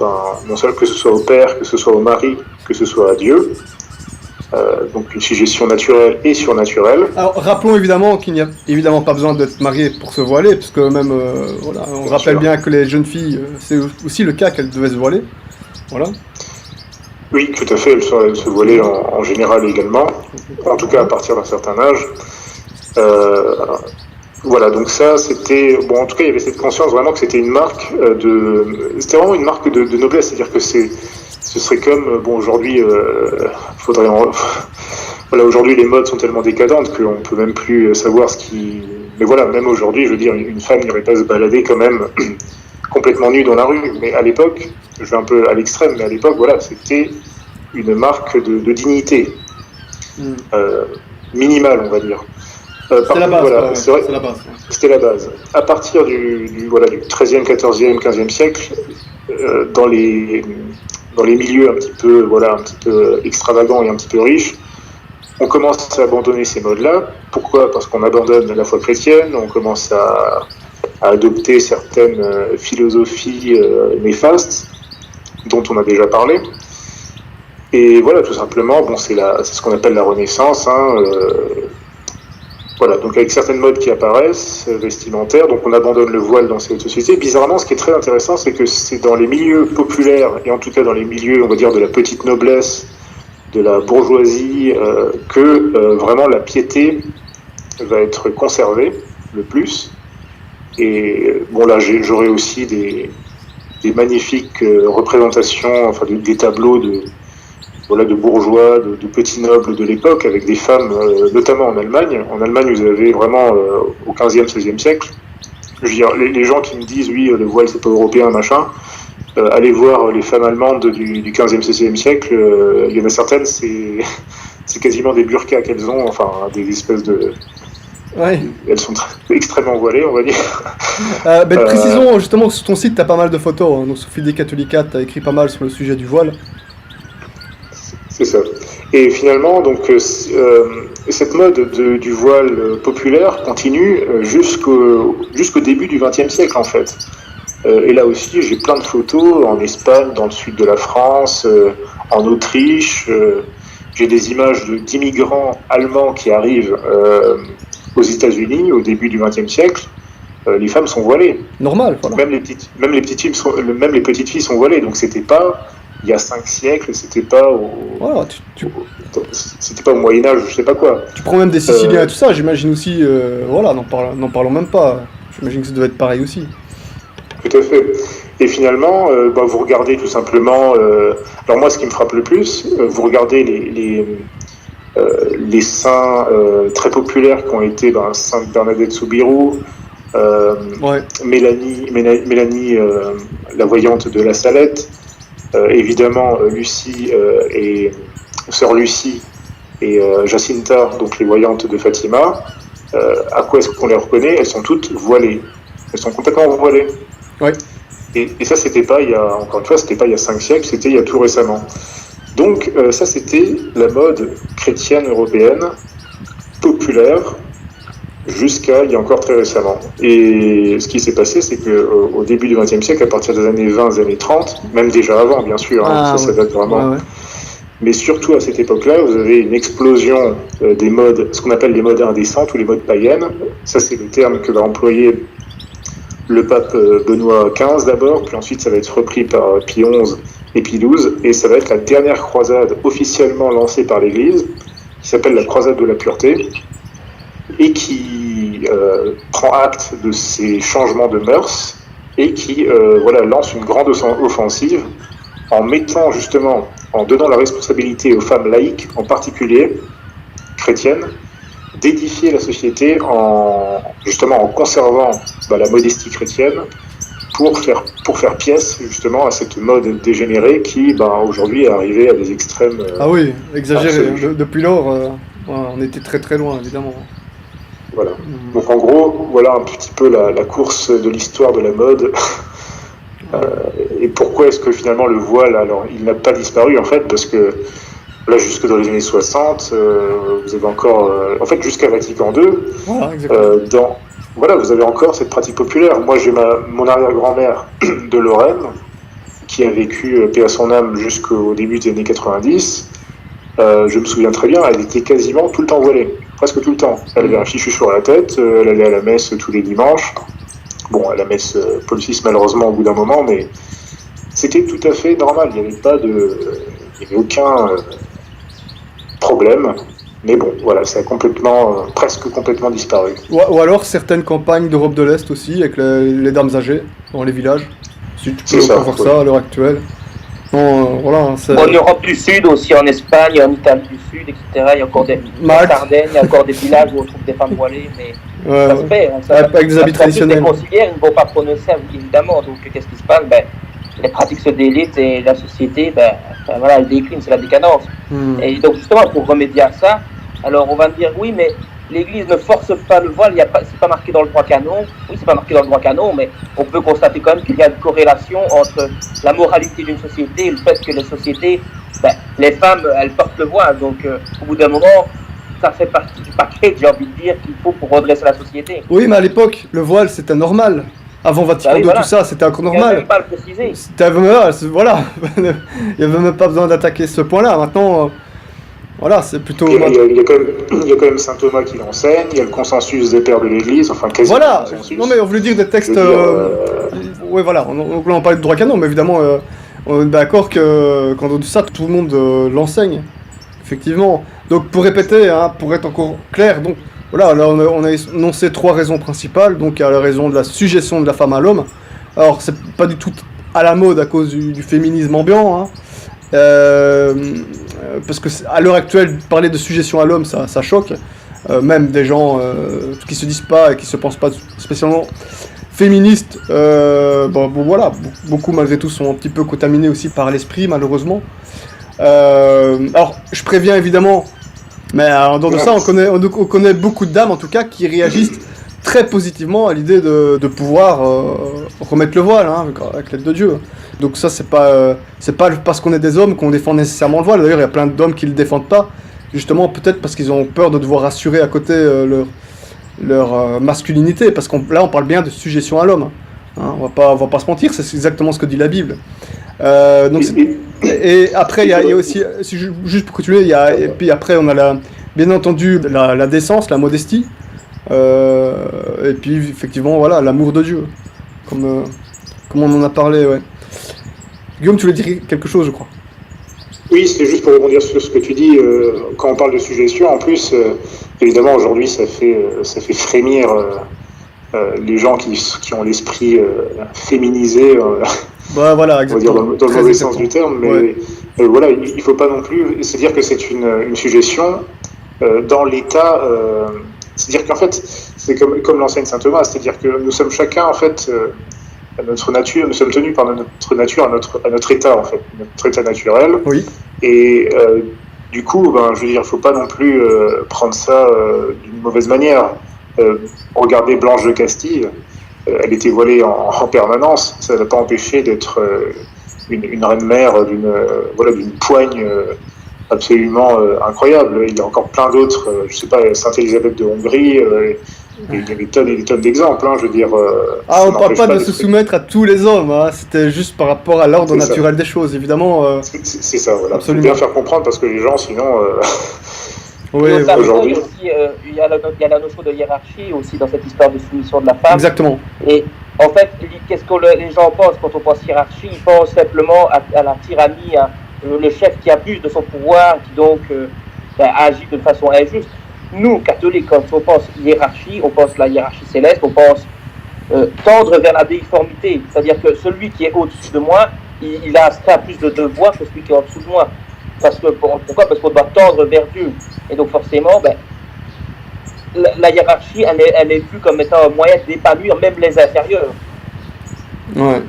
non seulement que ce soit au père, que ce soit au mari, que ce soit à Dieu. Donc une sujétion naturelle et surnaturelle. Alors rappelons évidemment qu'il n'y a évidemment pas besoin d'être marié pour se voiler, puisque même, on rappelle bien que les jeunes filles, c'est aussi le cas qu'elles devaient se voiler. Voilà. Oui, tout à fait, elles se voilaient en général également, en tout cas à partir d'un certain âge. Voilà, donc ça, c'était... Bon, en tout cas, il y avait cette conscience vraiment que c'était une marque C'était vraiment une marque de noblesse, c'est-à-dire que ce serait comme... Bon, aujourd'hui, Voilà, aujourd'hui, les modes sont tellement décadentes qu'on ne peut même plus savoir ce qui... Mais voilà, même aujourd'hui, je veux dire, une femme n'irait pas se balader quand même complètement nue dans la rue. Mais à l'époque, je vais un peu à l'extrême, mais à l'époque, voilà, c'était une marque de dignité. Minimale, on va dire. C'était la base, voilà, c'est la base. C'était la base. À partir du 13e, 14e, 15e siècle, dans les milieux un petit peu extravagants et un petit peu riches, on commence à abandonner ces modes-là. Pourquoi ? Parce qu'on abandonne la foi chrétienne, on commence à adopter certaines philosophies néfastes, dont on a déjà parlé. Et voilà, tout simplement, bon, c'est ce qu'on appelle la Renaissance, hein, voilà, donc avec certaines modes qui apparaissent, vestimentaires, donc on abandonne le voile dans cette société. Bizarrement, ce qui est très intéressant, c'est que c'est dans les milieux populaires, et en tout cas dans les milieux, on va dire, de la petite noblesse, de la bourgeoisie, que vraiment la piété va être conservée. le plus. Et bon, là, j'aurais aussi des magnifiques représentations, enfin des tableaux de bourgeois, de petits nobles de l'époque, avec des femmes, notamment en Allemagne. En Allemagne, vous avez vraiment, au 15e, 16e siècle, je veux dire, les gens qui me disent, oui, le voile, c'est pas européen, machin, allez voir les femmes allemandes du 15e, 16e siècle, il y en a certaines, c'est quasiment des burkas qu'elles ont, enfin, des espèces de... Ouais. Elles sont extrêmement voilées, on va dire. Précisons, justement, sur ton site, tu as pas mal de photos. Hein. Donc, sur Fide Catholica, tu as écrit pas mal sur le sujet du voile. C'est ça. Et finalement, donc, cette mode du voile populaire continue jusqu'au début du XXe siècle, en fait. Et là aussi, j'ai plein de photos en Espagne, dans le sud de la France, en Autriche. J'ai des images d'immigrants allemands qui arrivent aux États-Unis au début du XXe siècle. Les femmes sont voilées. Normal, voilà. Même les petites filles sont voilées. Donc c'était pas il y a 5 siècles, c'était pas voilà, c'était pas au Moyen-Âge, je sais pas quoi. Tu prends même des Siciliens et tout ça, j'imagine aussi, voilà, n'en parlons même pas. J'imagine que ça doit être pareil aussi. Tout à fait. Et finalement, vous regardez tout simplement... alors moi, ce qui me frappe le plus, vous regardez les saints très populaires qui ont été Sainte Bernadette Soubirous, ouais. Mélanie la voyante de la Salette, évidemment Lucie et sœur Lucie et Jacinta, donc les voyantes de Fatima. À quoi est-ce qu'on les reconnaît? Elles sont toutes voilées. Elles sont complètement voilées. Ouais. Et ça, c'était pas il y a, encore une fois, c'était pas il y a 5 siècles, c'était il y a tout récemment. Donc ça, c'était la mode chrétienne européenne, populaire, jusqu'à il y a encore très récemment. Et ce qui s'est passé, c'est qu'au début du XXe siècle, à partir des années 20, des années 30, même déjà avant, bien sûr, ça date vraiment. Ouais. Mais surtout à cette époque-là, vous avez une explosion des modes, ce qu'on appelle les modes indécentes ou les modes païennes. Ça, c'est le terme que va employer le pape Benoît XV d'abord, puis ensuite ça va être repris par Pie XI et Pie XII, et ça va être la dernière croisade officiellement lancée par l'Église, qui s'appelle la croisade de la pureté, et qui prend acte de ces changements de mœurs, et qui lance une grande offensive en mettant justement, en donnant la responsabilité aux femmes laïques, en particulier chrétiennes, d'édifier la société en conservant la modestie chrétienne pour faire pièce justement à cette mode dégénérée qui aujourd'hui est arrivée à des extrêmes. Ah oui, exagéré. Depuis lors, on était très très loin évidemment. Voilà. Donc en gros, voilà un petit peu la course de l'histoire de la mode. Et pourquoi est-ce que finalement le voile, alors il n'a pas disparu en fait, parce que là, jusque dans les années 60, vous avez encore... en fait, jusqu'à Vatican II, vous avez encore cette pratique populaire. Moi, j'ai mon arrière-grand-mère de Lorraine, qui a vécu, paix à son âme, jusqu'au début des années 90. Je me souviens très bien, elle était quasiment tout le temps voilée. Presque tout le temps. Elle avait un fichu sur la tête, elle allait à la messe tous les dimanches. Bon, à la messe Paul VI, malheureusement, au bout d'un moment, mais c'était tout à fait normal. Il n'y avait aucun... problème, mais bon, voilà, ça a presque complètement disparu. Ou alors certaines campagnes d'Europe de l'Est aussi, avec les dames âgées dans les villages. Si tu peux encore voir ça à l'heure actuelle. En Europe du Sud aussi, en Espagne, en Italie du Sud, etc. Il y a encore des Sardaigne, il y a encore des villages où on trouve des femmes voilées, mais ça se fait. Avec des habits traditionnels. Les conseillères, ils ne vont pas prononcer, évidemment. Donc qu'est-ce qui se passe? Les pratiques se délitent et la société, elle décline, c'est la décadence. Et donc justement, pour remédier à ça, alors on va me dire, oui, mais l'Église ne force pas le voile, c'est pas marqué dans le droit canon. Oui, c'est pas marqué dans le droit canon, mais on peut constater quand même qu'il y a une corrélation entre la moralité d'une société et le fait que les sociétés, les femmes, elles portent le voile. Donc au bout d'un moment, ça fait partie du paquet, j'ai envie de dire, qu'il faut pour redresser la société. Oui, mais à l'époque, le voile, c'était normal. Avant Vatican II, tout ça, c'était encore normal. Il n'y avait même pas à le préciser. Voilà, il n'y avait même pas besoin d'attaquer ce point-là. Maintenant, voilà, c'est plutôt... Il y a quand même saint Thomas qui l'enseigne, il y a le consensus des pères de l'Église, enfin quasiment. Voilà, non mais on voulait dire des textes... Oui, voilà, on parlait de droit canon, mais évidemment, on est d'accord que quand on dit ça, tout le monde l'enseigne, effectivement. Donc pour répéter, pour être encore clair, donc voilà, là on a énoncé 3 raisons principales. Donc il y a la raison de la sujétion de la femme à l'homme. Alors c'est pas du tout à la mode à cause du féminisme ambiant, hein. Parce que à l'heure actuelle, parler de sujétion à l'homme, ça choque. Même des gens qui se disent pas et qui se pensent pas spécialement féministes, voilà, beaucoup malgré tout sont un petit peu contaminés aussi par l'esprit, malheureusement. Alors, je préviens évidemment, mais en dehors de ça, on connaît beaucoup de dames, en tout cas, qui réagissent très positivement à l'idée de pouvoir remettre le voile, hein, avec l'aide de Dieu. Donc ça, c'est pas parce qu'on est des hommes qu'on défend nécessairement le voile. D'ailleurs, il y a plein d'hommes qui le défendent pas, justement peut-être parce qu'ils ont peur de devoir assurer à côté leur masculinité, parce là on parle bien de sujétion à l'homme, hein, on va pas se mentir, c'est exactement ce que dit la Bible. Et après il y a aussi, juste pour continuer, et puis après on a bien entendu la décence, la modestie, et puis effectivement voilà, l'amour de Dieu, comme on en a parlé, ouais. Guillaume, tu voulais dire quelque chose, je crois. Oui, c'est juste pour rebondir sur ce que tu dis. Quand on parle de suggestion, en plus, évidemment, aujourd'hui, ça fait frémir les gens qui ont l'esprit féminisé, voilà, on va dire dans le mauvais sens du terme. Mais ouais. Voilà, il ne faut pas non plus se dire que c'est une suggestion dans l'état. C'est-à-dire qu'en fait, c'est comme l'enseigne saint Thomas, c'est-à-dire que nous sommes chacun, en fait, à notre nature, nous sommes tenus par notre nature à notre état, en fait, notre état naturel. Oui. Et du coup, je veux dire, il ne faut pas non plus prendre ça d'une mauvaise manière. Regardez Blanche de Castille, elle était voilée en permanence, ça ne l'a pas empêché d'être une reine-mère d'une poigne absolument incroyable. Il y a encore plein d'autres, je ne sais pas, Sainte Élisabeth de Hongrie, il y a des tonnes et des tonnes d'exemples, hein, je veux dire. On ne parle pas de se soumettre à tous les hommes, hein, c'était juste par rapport à l'ordre naturel des choses, évidemment. C'est ça, voilà. Absolument. Il faut bien faire comprendre parce que les gens, sinon. Oui, aujourd'hui. Il y a la notion de hiérarchie aussi dans cette histoire de soumission de la femme. Exactement. Et en fait, qu'est-ce que les gens pensent quand on pense hiérarchie? Ils pensent simplement à la tyrannie, le chef qui abuse de son pouvoir, qui donc agit de façon injuste. Nous, catholiques, quand on pense hiérarchie, on pense la hiérarchie céleste, on pense tendre vers la déiformité. C'est-à-dire que celui qui est au-dessus de moi, il a plus de devoirs que celui qui est en dessous de moi. Pourquoi? Parce qu'on doit tendre vers Dieu. Et donc forcément, la hiérarchie, elle est vue comme étant un moyen d'épanouir même les inférieurs. Ouais.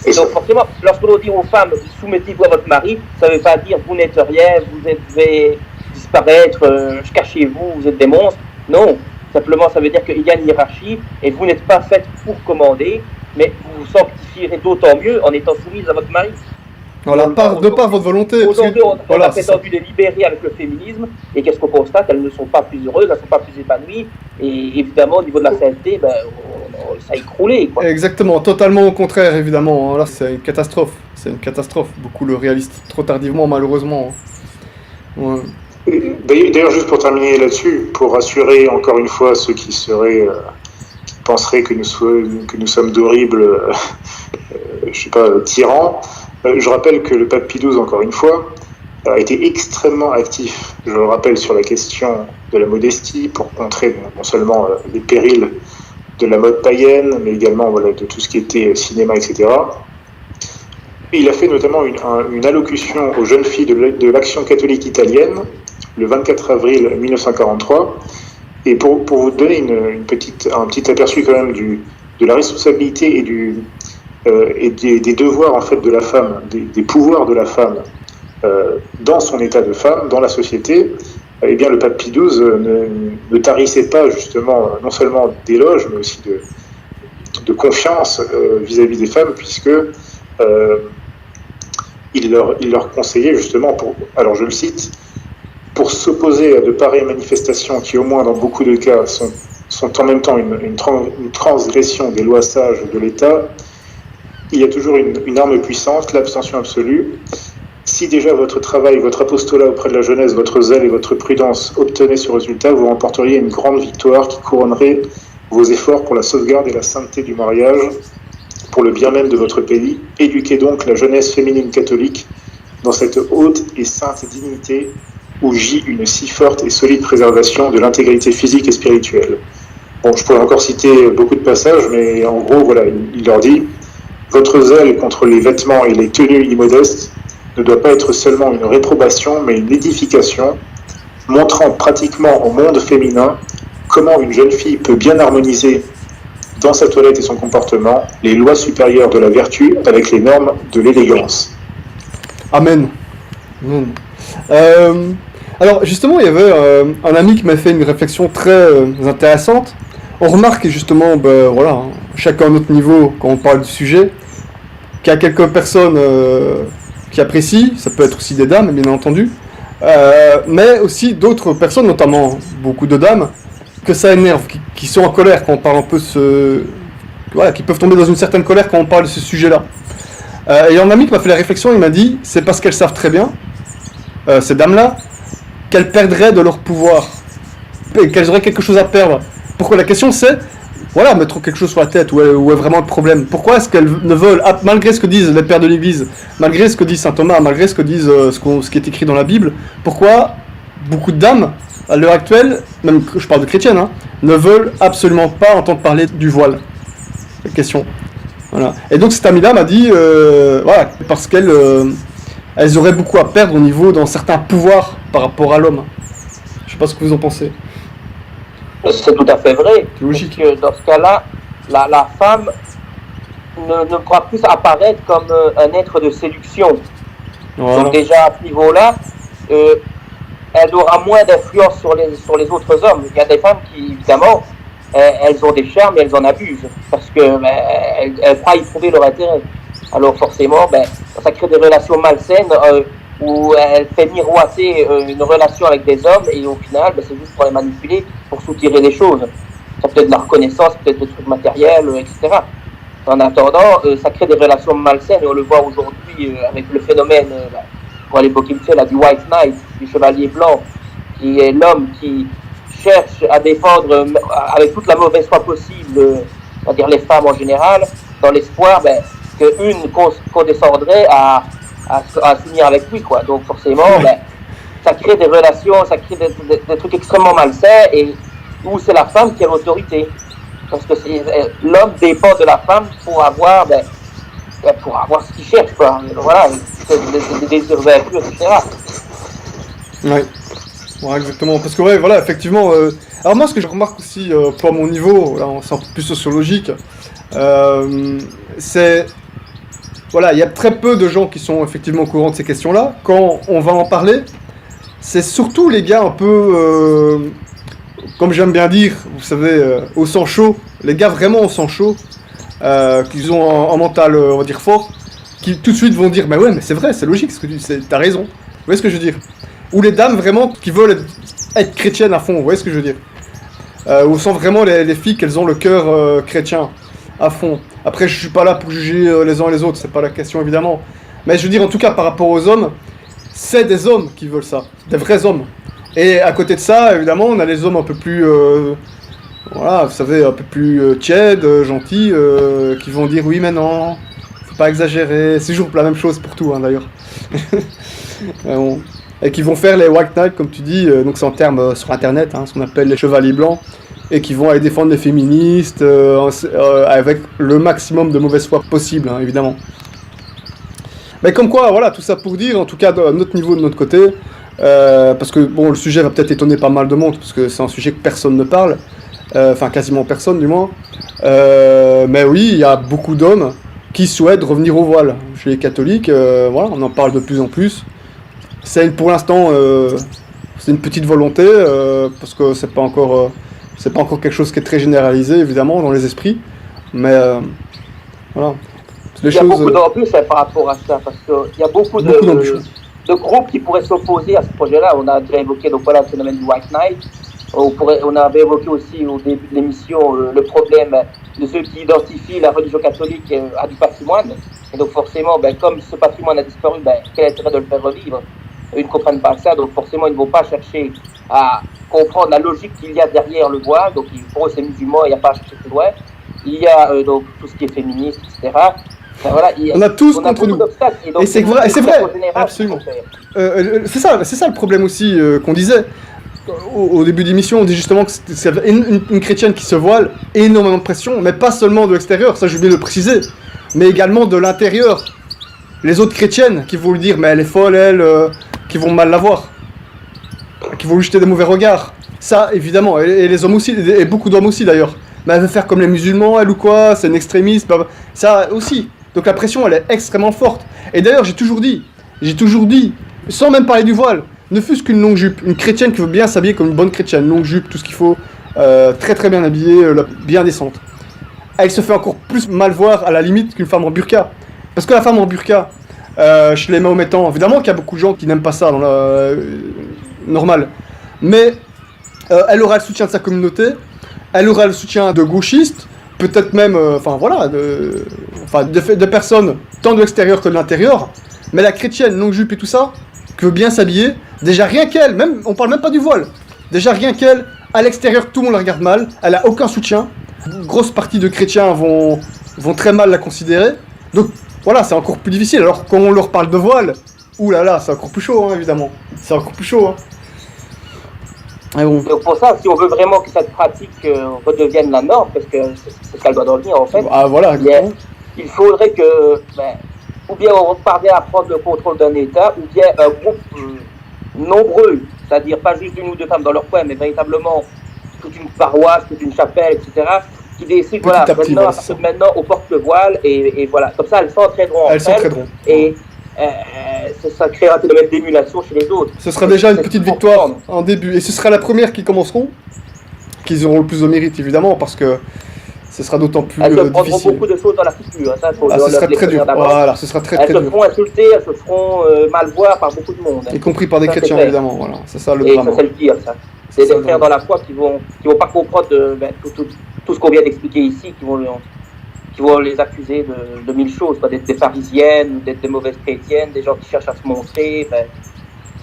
Et donc forcément, lorsqu'on dit aux femmes, soumettez-vous à votre mari, ça ne veut pas dire vous n'êtes rien, vous devez disparaître, cachez-vous, vous êtes des monstres. Non, simplement ça veut dire qu'il y a une hiérarchie et vous n'êtes pas faite pour commander, mais vous vous sanctifierez d'autant mieux en étant soumise à votre mari. Voilà, de par votre volonté. Aujourd'hui, on a prétendu les libérer avec le féminisme, et qu'est-ce qu'on constate? Elles ne sont pas plus heureuses, elles ne sont pas plus épanouies, et évidemment, au niveau de la sainteté, ça a écroulé, quoi. Exactement, totalement au contraire, évidemment. Là, c'est une catastrophe. Beaucoup le réalisent trop tardivement, malheureusement. Ouais. D'ailleurs, juste pour terminer là-dessus, pour rassurer encore une fois ceux qui penseraient que nous sommes d'horribles, tyrans, je rappelle que le pape Pie XII, encore une fois, a été extrêmement actif, je le rappelle, sur la question de la modestie, pour contrer non seulement les périls de la mode païenne, mais également de tout ce qui était cinéma, etc. Et il a fait notamment une allocution aux jeunes filles de l'Action catholique italienne, le 24 avril 1943, et pour vous donner un petit aperçu quand même de la responsabilité et des devoirs en fait de la femme, des pouvoirs de la femme dans son état de femme, dans la société, eh bien le pape Pie XII ne tarissait pas justement non seulement d'éloges, mais aussi de confiance vis-à-vis des femmes, puisque il leur conseillait justement, alors je le cite, pour s'opposer à de pareilles manifestations qui, au moins dans beaucoup de cas, sont en même temps une transgression des lois sages de l'État, il y a toujours une arme puissante, l'abstention absolue. Si déjà votre travail, votre apostolat auprès de la jeunesse, votre zèle et votre prudence obtenaient ce résultat, vous remporteriez une grande victoire qui couronnerait vos efforts pour la sauvegarde et la sainteté du mariage, pour le bien même de votre pays. Éduquez donc la jeunesse féminine catholique dans cette haute et sainte dignité où gît une si forte et solide préservation de l'intégrité physique et spirituelle. Bon, je pourrais encore citer beaucoup de passages, mais en gros, voilà, il leur dit « Votre zèle contre les vêtements et les tenues immodestes ne doit pas être seulement une réprobation, mais une édification, montrant pratiquement au monde féminin comment une jeune fille peut bien harmoniser dans sa toilette et son comportement les lois supérieures de la vertu avec les normes de l'élégance. » Amen. Alors justement, il y avait un ami qui m'a fait une réflexion très intéressante. On remarque justement, voilà, chacun à notre niveau, quand on parle du sujet, qu'il y a quelques personnes qui apprécient, ça peut être aussi des dames, bien entendu, mais aussi d'autres personnes, notamment beaucoup de dames, que ça énerve, qui sont en colère quand on parle un peu voilà, qui peuvent tomber dans une certaine colère quand on parle de ce sujet-là. Et un ami qui m'a fait la réflexion, il m'a dit, c'est parce qu'elles savent très bien, ces dames-là, qu'elles perdraient de leur pouvoir, et qu'elles auraient quelque chose à perdre. Pourquoi? La question c'est, voilà, mettre quelque chose sur la tête, où est vraiment le problème? Pourquoi est-ce qu'elles ne veulent, malgré ce que disent les pères de l'Église, malgré ce que dit saint Thomas, malgré ce que disent ce qui est écrit dans la Bible, pourquoi beaucoup de dames, à l'heure actuelle, même je parle de chrétiennes, hein, ne veulent absolument pas entendre parler du voile? La question. Voilà. Et donc cet ami-là m'a dit, voilà, parce elles auraient beaucoup à perdre au niveau d'un certain pouvoir par rapport à l'homme. Je sais pas ce que vous en pensez. C'est tout à fait vrai. C'est logique. Parce que dans ce cas-là, la femme ne pourra plus apparaître comme un être de séduction. Voilà. Donc déjà à ce niveau-là, elle aura moins d'influence sur les autres hommes. Il y a des femmes qui, évidemment, elles ont des charmes et elles en abusent parce que elles croient y trouver leur intérêt. Alors forcément, ça crée des relations malsaines où elle fait miroiter une relation avec des hommes et au final, c'est juste pour les manipuler, pour soutirer des choses. Ça peut être de la reconnaissance, peut-être des trucs matériels, etc. En attendant, ça crée des relations malsaines et on le voit aujourd'hui avec le phénomène, pour aller évoquer vite fait, du White Knight, du chevalier blanc, qui est l'homme qui cherche à défendre avec toute la mauvaise foi possible, on va dire les femmes en général, dans l'espoir qu'une condescendrait à s'unir avec lui, quoi. Donc forcément, ça crée des relations, ça crée des trucs extrêmement malsains et où c'est la femme qui a l'autorité. Parce que l'homme dépend de la femme pour avoir ce qu'il cherche, quoi. Voilà, des désirs vaincus, etc. Ouais. Ouais, exactement. Parce que, ouais, voilà, effectivement. Alors, moi, ce que je remarque aussi, pour mon niveau, là, c'est un peu plus sociologique, c'est. Voilà, il y a très peu de gens qui sont effectivement au courant de ces questions-là. Quand on va en parler, c'est surtout les gars un peu. Comme j'aime bien dire, vous savez, au sang chaud, les gars vraiment au sang chaud, qui ont un mental, on va dire, fort, qui tout de suite vont dire, mais ouais, mais c'est vrai, c'est logique ce que tu dis, t'as raison. Vous voyez ce que je veux dire? Ou les dames vraiment qui veulent être chrétiennes à fond, vous voyez ce que je veux dire? Où sont vraiment les filles qu'elles ont le cœur chrétien à fond. Après, je suis pas là pour juger les uns et les autres, c'est pas la question évidemment. Mais je veux dire, en tout cas, par rapport aux hommes, c'est des hommes qui veulent ça, des vrais hommes. Et à côté de ça, évidemment, on a les hommes un peu plus, voilà, vous savez, un peu plus tièdes, gentils, qui vont dire oui, mais non, faut pas exagérer. C'est toujours la même chose pour tout, hein, d'ailleurs. Bon. Et qui vont faire les white knights, comme tu dis, donc c'est en termes sur internet, hein, ce qu'on appelle les chevaliers blancs, et qui vont aller défendre les féministes avec le maximum de mauvaise foi possible, hein, évidemment. Mais comme quoi, voilà, tout ça pour dire, en tout cas, à notre niveau, de notre côté. Parce que bon, le sujet va peut-être étonner pas mal de monde, parce que c'est un sujet que personne ne parle, enfin quasiment personne du moins. Mais oui, il y a beaucoup d'hommes qui souhaitent revenir au voile. Chez les catholiques, voilà, on en parle de plus en plus. Pour l'instant, c'est une petite volonté, parce que c'est pas encore quelque chose qui est très généralisé évidemment dans les esprits. Mais voilà. Il y a beaucoup d'embûches par rapport à ça, parce qu'il y a beaucoup de groupes qui pourraient s'opposer à ce projet-là. On a déjà évoqué donc, voilà, le phénomène du White Knight. On avait évoqué aussi au début de l'émission le problème de ceux qui identifient la religion catholique à du patrimoine. Et donc forcément, comme ce patrimoine a disparu, quel intérêt de le faire revivre? Ils ne comprennent pas ça, donc forcément ils ne vont pas chercher à comprendre la logique qu'il y a derrière le voile. Donc pour eux c'est musulman, il n'y a pas à chercher plus loin. Il y a donc tout ce qui est féministe, etc. Voilà, on a tous contre nous. Et c'est vrai, absolument. C'est ça le problème aussi qu'on disait. Au début d'émission, on dit justement que c'est une chrétienne qui se voile, énormément de pression, mais pas seulement de l'extérieur, ça j'ai oublié de le préciser, mais également de l'intérieur. Les autres chrétiennes qui vont lui dire, mais elle est folle, qui vont mal la voir, qui vont lui jeter des mauvais regards. Ça, évidemment, et les hommes aussi, et beaucoup d'hommes aussi d'ailleurs. Mais elle veut faire comme les musulmans, elle ou quoi, c'est une extrémiste, ça aussi. Donc la pression, elle est extrêmement forte. Et d'ailleurs, j'ai toujours dit, sans même parler du voile, ne fût-ce qu'une longue jupe, une chrétienne qui veut bien s'habiller comme une bonne chrétienne, longue jupe, tout ce qu'il faut, très très bien habillée, bien décente. Elle se fait encore plus mal voir à la limite qu'une femme en burqa. Parce que la femme en burqa, chez les mahométans, évidemment qu'il y a beaucoup de gens qui n'aiment pas ça, normal. Mais elle aura le soutien de sa communauté, elle aura le soutien de gauchistes, peut-être même, de personnes tant de l'extérieur que de l'intérieur. Mais la chrétienne, longue jupe et tout ça, qui veut bien s'habiller, déjà rien qu'elle, même, on parle même pas du voile, déjà rien qu'elle, à l'extérieur tout le monde la regarde mal, elle a aucun soutien, une grosse partie de chrétiens vont très mal la considérer, donc voilà, c'est encore plus difficile, alors quand on leur parle de voile, oulala, c'est encore plus chaud, hein, évidemment, c'est encore plus chaud. Hein. Ah bon. Donc pour ça, si on veut vraiment que cette pratique redevienne la norme, parce que c'est ce qu'elle doit devenir en fait, voilà, il faudrait que, ou bien on parvient à prendre le contrôle d'un État, ou bien un groupe nombreux, c'est-à-dire pas juste une ou deux femmes dans leur coin, mais véritablement toute une paroisse, toute une chapelle, etc., qui décide, voilà, maintenant on porte le voile, et voilà, comme ça elles s'entraideront entre elles, et ça créera un phénomène d'émulation chez les autres. Ce sera déjà une petite victoire en début, et ce sera la première qui commenceront, qu'ils auront le plus de mérite évidemment, parce que ce sera d'autant plus difficile. Elles prendront beaucoup de choses dans la figure, ça faut ce sera très dur. Voilà, ce sera très dur. Elles se feront insulter, elles se feront mal voir par beaucoup de monde. Y compris par des chrétiens évidemment, voilà, c'est ça le drame. Et ça c'est le pire, ça. C'est des frères dans la foi qui vont pas comprendre tout ce qu'on vient d'expliquer ici, qui vont les accuser de mille choses, d'être des pharisiennes, d'être des mauvaises chrétiennes, des gens qui cherchent à se montrer,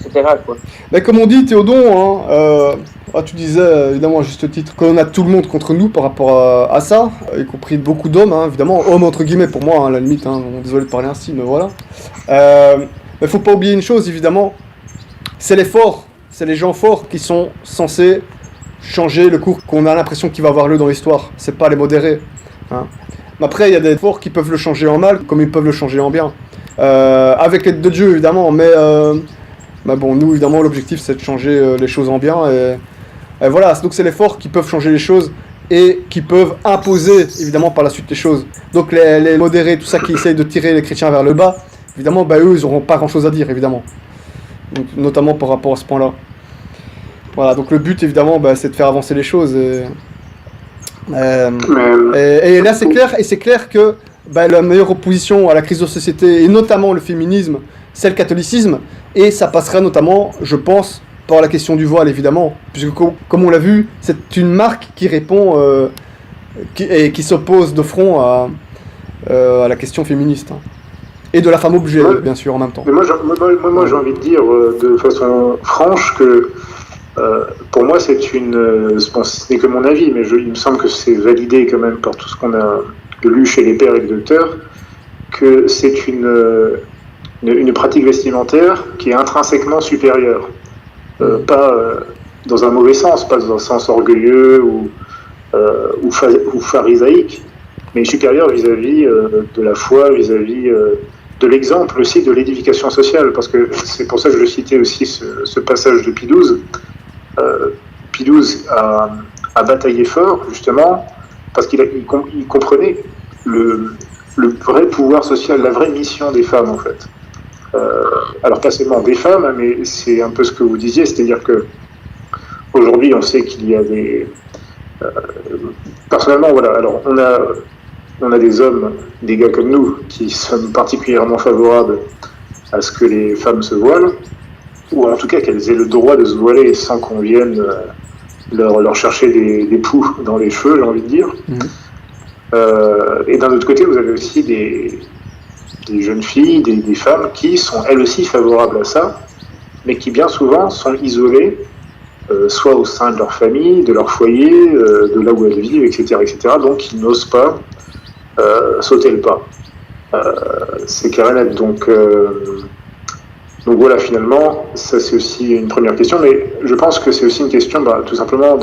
etc. Quoi. Mais comme on dit, Théodon, tu disais évidemment à juste titre qu'on a tout le monde contre nous par rapport à ça, y compris beaucoup d'hommes, hein, évidemment, hommes entre guillemets pour moi, à la limite, désolé de parler ainsi, mais voilà. Mais faut pas oublier une chose, évidemment, c'est les forts, c'est les gens forts qui sont censés changer le cours qu'on a l'impression qu'il va avoir lieu dans l'histoire, c'est pas les modérés. Hein. Mais après, il y a des forts qui peuvent le changer en mal, comme ils peuvent le changer en bien. Avec l'aide de Dieu, évidemment, mais bon, nous, évidemment, l'objectif, c'est de changer les choses en bien, et voilà, donc c'est les forts qui peuvent changer les choses, et qui peuvent imposer, évidemment, par la suite les choses. Donc les modérés, tout ça, qui essayent de tirer les chrétiens vers le bas, évidemment, eux, ils n'auront pas grand-chose à dire, évidemment. Donc, notamment par rapport à ce point-là. Voilà, donc le but, évidemment, c'est de faire avancer les choses, et là, c'est clair que la meilleure opposition à la crise de société, et notamment le féminisme, c'est le catholicisme, et ça passera notamment, je pense, par la question du voile, évidemment, puisque comme on l'a vu, c'est une marque qui répond, qui s'oppose de front à la question féministe, hein. Et de la femme objet, bien sûr, en même temps. Mais moi j'ai envie de dire de façon franche que pour moi, ce n'est que mon avis, mais il me semble que c'est validé quand même par tout ce qu'on a lu chez les pères et les docteurs, que c'est une pratique vestimentaire qui est intrinsèquement supérieure. Pas dans un mauvais sens, pas dans un sens orgueilleux ou pharisaïque, mais supérieure vis-à-vis de la foi, vis-à-vis de l'exemple aussi de l'édification sociale, parce que c'est pour ça que je citais aussi ce passage de Pie XII. Pie XII a bataillé fort, justement, parce qu'il comprenait le vrai pouvoir social, la vraie mission des femmes, en fait. Alors, pas seulement des femmes, mais c'est un peu ce que vous disiez, c'est-à-dire que aujourd'hui, on sait qu'il y a des... personnellement, voilà, alors on a des hommes, des gars comme nous, qui sont particulièrement favorables à ce que les femmes se voilent, ou en tout cas qu'elles aient le droit de se voiler sans qu'on vienne leur chercher des poux dans les cheveux, j'ai envie de dire. Et d'un autre côté, vous avez aussi des jeunes filles, des femmes qui sont elles aussi favorables à ça, mais qui bien souvent sont isolées, soit au sein de leur famille, de leur foyer, de là où elles vivent, etc., etc. Donc ils n'osent pas sauter le pas. C'est clair et net. Donc voilà, finalement, ça c'est aussi une première question, mais je pense que c'est aussi une question tout simplement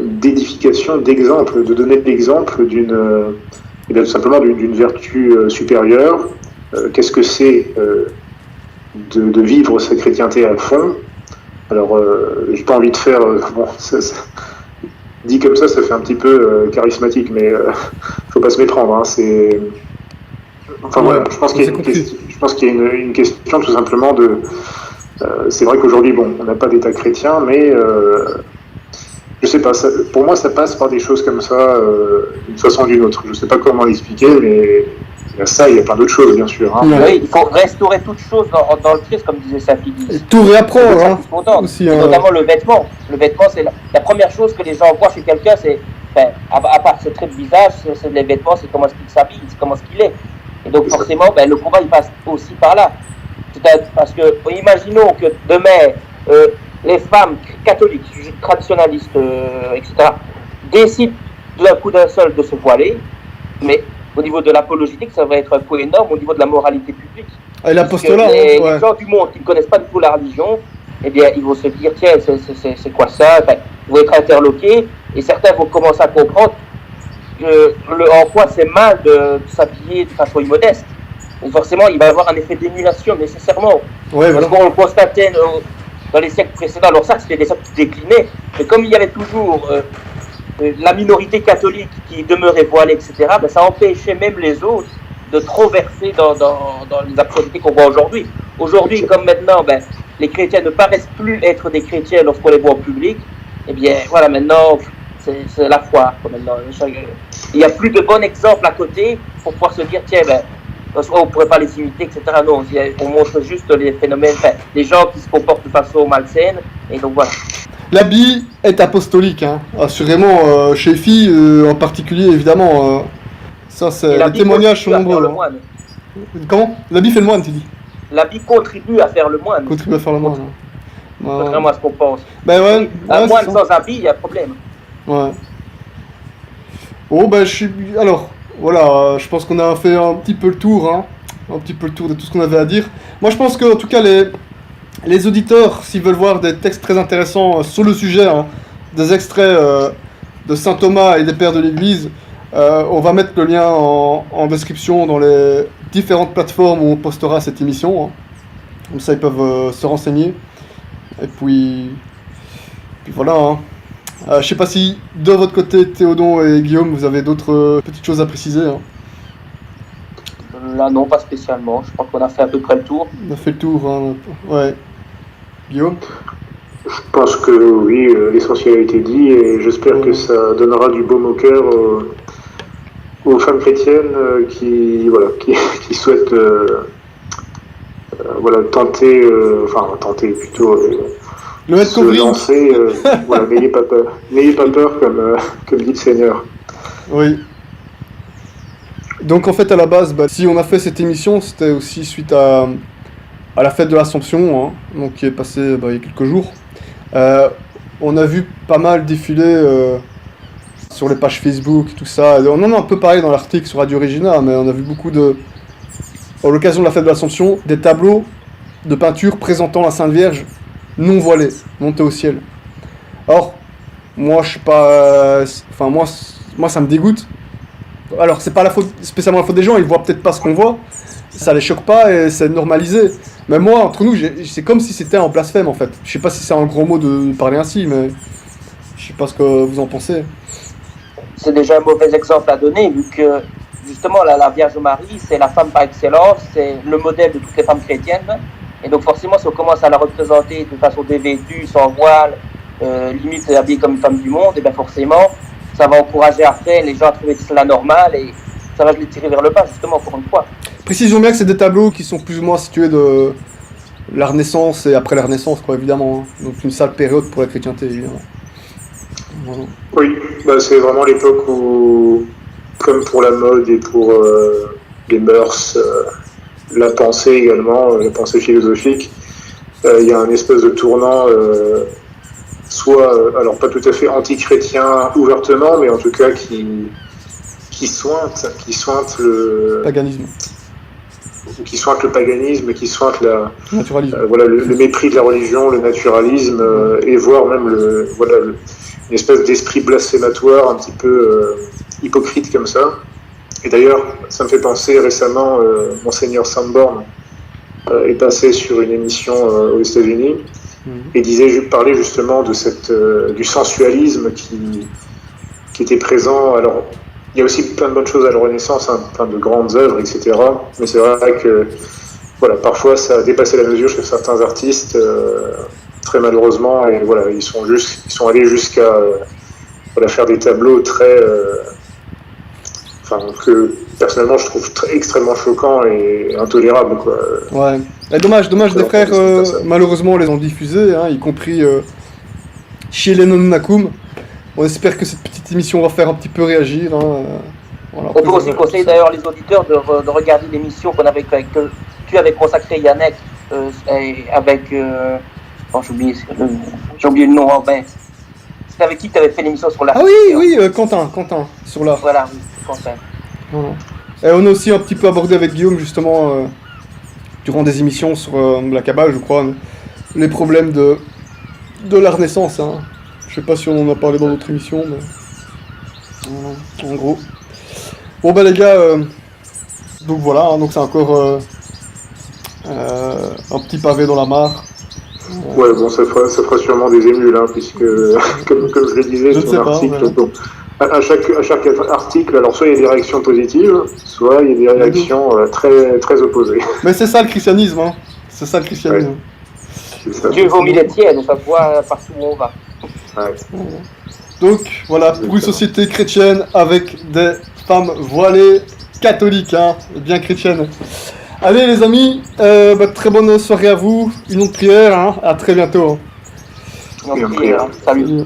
d'édification, d'exemple, de donner l'exemple tout simplement d'une vertu supérieure. Qu'est-ce que c'est de vivre sa chrétienté à fond? Alors, j'ai pas envie de faire... dit comme ça fait un petit peu charismatique, mais faut pas se méprendre. Hein, c'est... Enfin voilà, je pense qu'il y a une question tout simplement de... c'est vrai qu'aujourd'hui, on n'a pas d'État chrétien, mais je sais pas, pour moi ça passe par des choses comme ça, d'une façon ou d'une autre. Je sais pas comment l'expliquer, mais il y a ça, il y a plein d'autres choses, bien sûr. Hein. Oui, il faut restaurer toute chose dans le Christ, comme disait Saint-Philippe. Tout réapprendre, hein. Aussi, notamment le vêtement. Le vêtement, c'est la première chose que les gens voient chez quelqu'un, c'est, à part ce trait de visage, c'est les vêtements, c'est comment est-ce qu'il s'habille, c'est comment est-ce qu'il est. Et donc forcément, le combat, il passe aussi par là. Parce que, imaginons que demain, les femmes catholiques, traditionnalistes, etc., décident d'un coup d'un seul de se voiler, mais au niveau de l'apologétique, ça va être un coup énorme au niveau de la moralité publique. Et l'apostolat, les gens du monde qui ne connaissent pas du tout la religion, eh bien, ils vont se dire, tiens, c'est quoi ça? Ils vont être interloqués, et certains vont commencer à comprendre en quoi c'est mal de s'habiller de façon immodeste. Donc forcément, il va y avoir un effet d'émulation nécessairement. Ouais, parce qu'on le constatait dans les siècles précédents. Alors ça, c'était des siècles qui déclinaient, mais comme il y avait toujours la minorité catholique qui demeurait voilée, etc., ça empêchait même les autres de trop verser dans les absurdités qu'on voit aujourd'hui. Aujourd'hui, comme maintenant, les chrétiens ne paraissent plus être des chrétiens lorsqu'on les voit en public, eh bien, voilà, maintenant, c'est la foire. Maintenant. Il n'y a plus de bon exemple à côté pour pouvoir se dire, tiens, on ne pourrait pas les imiter, etc. Non, on montre juste les phénomènes, les gens qui se comportent de façon malsaine, et donc voilà. L'habit est apostolique, hein. Assurément, chez filles en particulier, évidemment. Ça, les témoignages sont nombreux. Hein. Comment? L'habit fait le moine, tu dis? L'habit contribue à faire le moine. Contribue à faire le moine. Contrairement à ce qu'on pense. Un moine sans habit, il y a problème. Ouais. Oh, alors, voilà, je pense qu'on a fait un petit peu le tour, hein. Un petit peu le tour de tout ce qu'on avait à dire. Moi, je pense que, en tout cas, les auditeurs, s'ils veulent voir des textes très intéressants sur le sujet, hein, des extraits de saint Thomas et des pères de l'Église, on va mettre le lien en description dans les différentes plateformes où on postera cette émission. Hein. Comme ça, ils peuvent se renseigner. Et puis voilà. Hein. Je sais pas si de votre côté, Théodon et Guillaume, vous avez d'autres petites choses à préciser. Hein. Là, non, pas spécialement. Je crois qu'on a fait à peu près le tour. On a fait le tour, hein. Ouais. Guillaume? Je pense que oui, l'essentiel a été dit et j'espère que ça donnera du baume au cœur aux femmes chrétiennes qui souhaitent tenter plutôt se lancer. Voilà, n'ayez pas peur. N'ayez pas peur comme dit le Seigneur. Oui. Donc en fait à la base, si on a fait cette émission, c'était aussi suite à la fête de l'Assomption, hein, donc qui est passée il y a quelques jours. On a vu pas mal défiler sur les pages Facebook et tout ça. On en a un peu parlé dans l'article sur Radio Regina, mais on a vu beaucoup à l'occasion de la fête de l'Assomption, des tableaux de peinture présentant la Sainte Vierge non voilée, montée au ciel. Or, moi je suis pas... moi ça me dégoûte. Alors c'est pas spécialement la faute des gens, ils voient peut-être pas ce qu'on voit, ça les choque pas et c'est normalisé. Mais moi, entre nous, c'est comme si c'était un blasphème en fait. Je sais pas si c'est un gros mot de parler ainsi, mais je sais pas ce que vous en pensez. C'est déjà un mauvais exemple à donner, vu que justement la Vierge Marie, c'est la femme par excellence, c'est le modèle de toutes les femmes chrétiennes. Et donc forcément, si on commence à la représenter de façon dévêtue, sans voile, limite habillée comme une femme du monde, et bien forcément, ça va encourager après les gens à trouver cela normal et ça va les tirer vers le bas, justement, encore une fois. Précisons bien que c'est des tableaux qui sont plus ou moins situés de la Renaissance et après la Renaissance, quoi, évidemment. Hein. Donc une sale période pour la chrétienté, évidemment. Voilà. Oui, c'est vraiment l'époque où, comme pour la mode et pour les mœurs, la pensée également, la pensée philosophique, il y a un espèce de tournant, soit, alors pas tout à fait anti-chrétien ouvertement, mais en tout cas qui qui sointent le Paganisme. Qui sointent le paganisme, qui sointent Naturalisme. voilà, le mépris de la religion, le naturalisme, et voire même une espèce d'esprit blasphématoire un petit peu hypocrite comme ça. Et d'ailleurs, ça me fait penser récemment, Monseigneur Sanborn est passé sur une émission aux États-Unis et parlait justement de du sensualisme qui était présent. Alors, il y a aussi plein de bonnes choses à la Renaissance, hein, plein de grandes œuvres, etc. Mais c'est vrai que voilà, parfois ça a dépassé la mesure chez certains artistes, très malheureusement, et voilà, ils sont allés jusqu'à faire des tableaux très, que personnellement je trouve extrêmement choquants et intolérables, quoi. Ouais. Et dommage, des frères, malheureusement, les ont diffusés, hein, y compris chez les Nonnakum. On espère que cette petite émission va faire un petit peu réagir. Hein. Voilà, on peut aussi conseiller d'ailleurs les auditeurs de regarder l'émission que tu avais consacrée, Yannick, avec... j'ai oublié le nom. C'était avec qui tu avais fait l'émission sur l'art. Ah oui, Quentin, sur l'art. Voilà, oui, Quentin. Voilà. Et on a aussi un petit peu abordé avec Guillaume, justement, durant des émissions sur la Kabbale, je crois, les problèmes de la Renaissance. Hein. Je sais pas si on en a parlé dans d'autres émissions, mais en gros. Bon bah les gars, donc voilà, hein, donc c'est encore un petit pavé dans la mare. Ouais, bon, ça fera sûrement des émules, hein, puisque comme je le disais sur l'article, bon, à chaque article, alors soit il y a des réactions positives, soit il y a des réactions très, très opposées. Mais c'est ça le christianisme, hein. C'est ça le christianisme. Ouais. Dieu vomit les tiennes, ça se voit partout où on va. Ouais. Donc voilà, pour une société chrétienne avec des femmes voilées catholiques, hein, bien chrétiennes. Allez les amis, très bonne soirée à vous, une autre prière, hein, à très bientôt. Salut.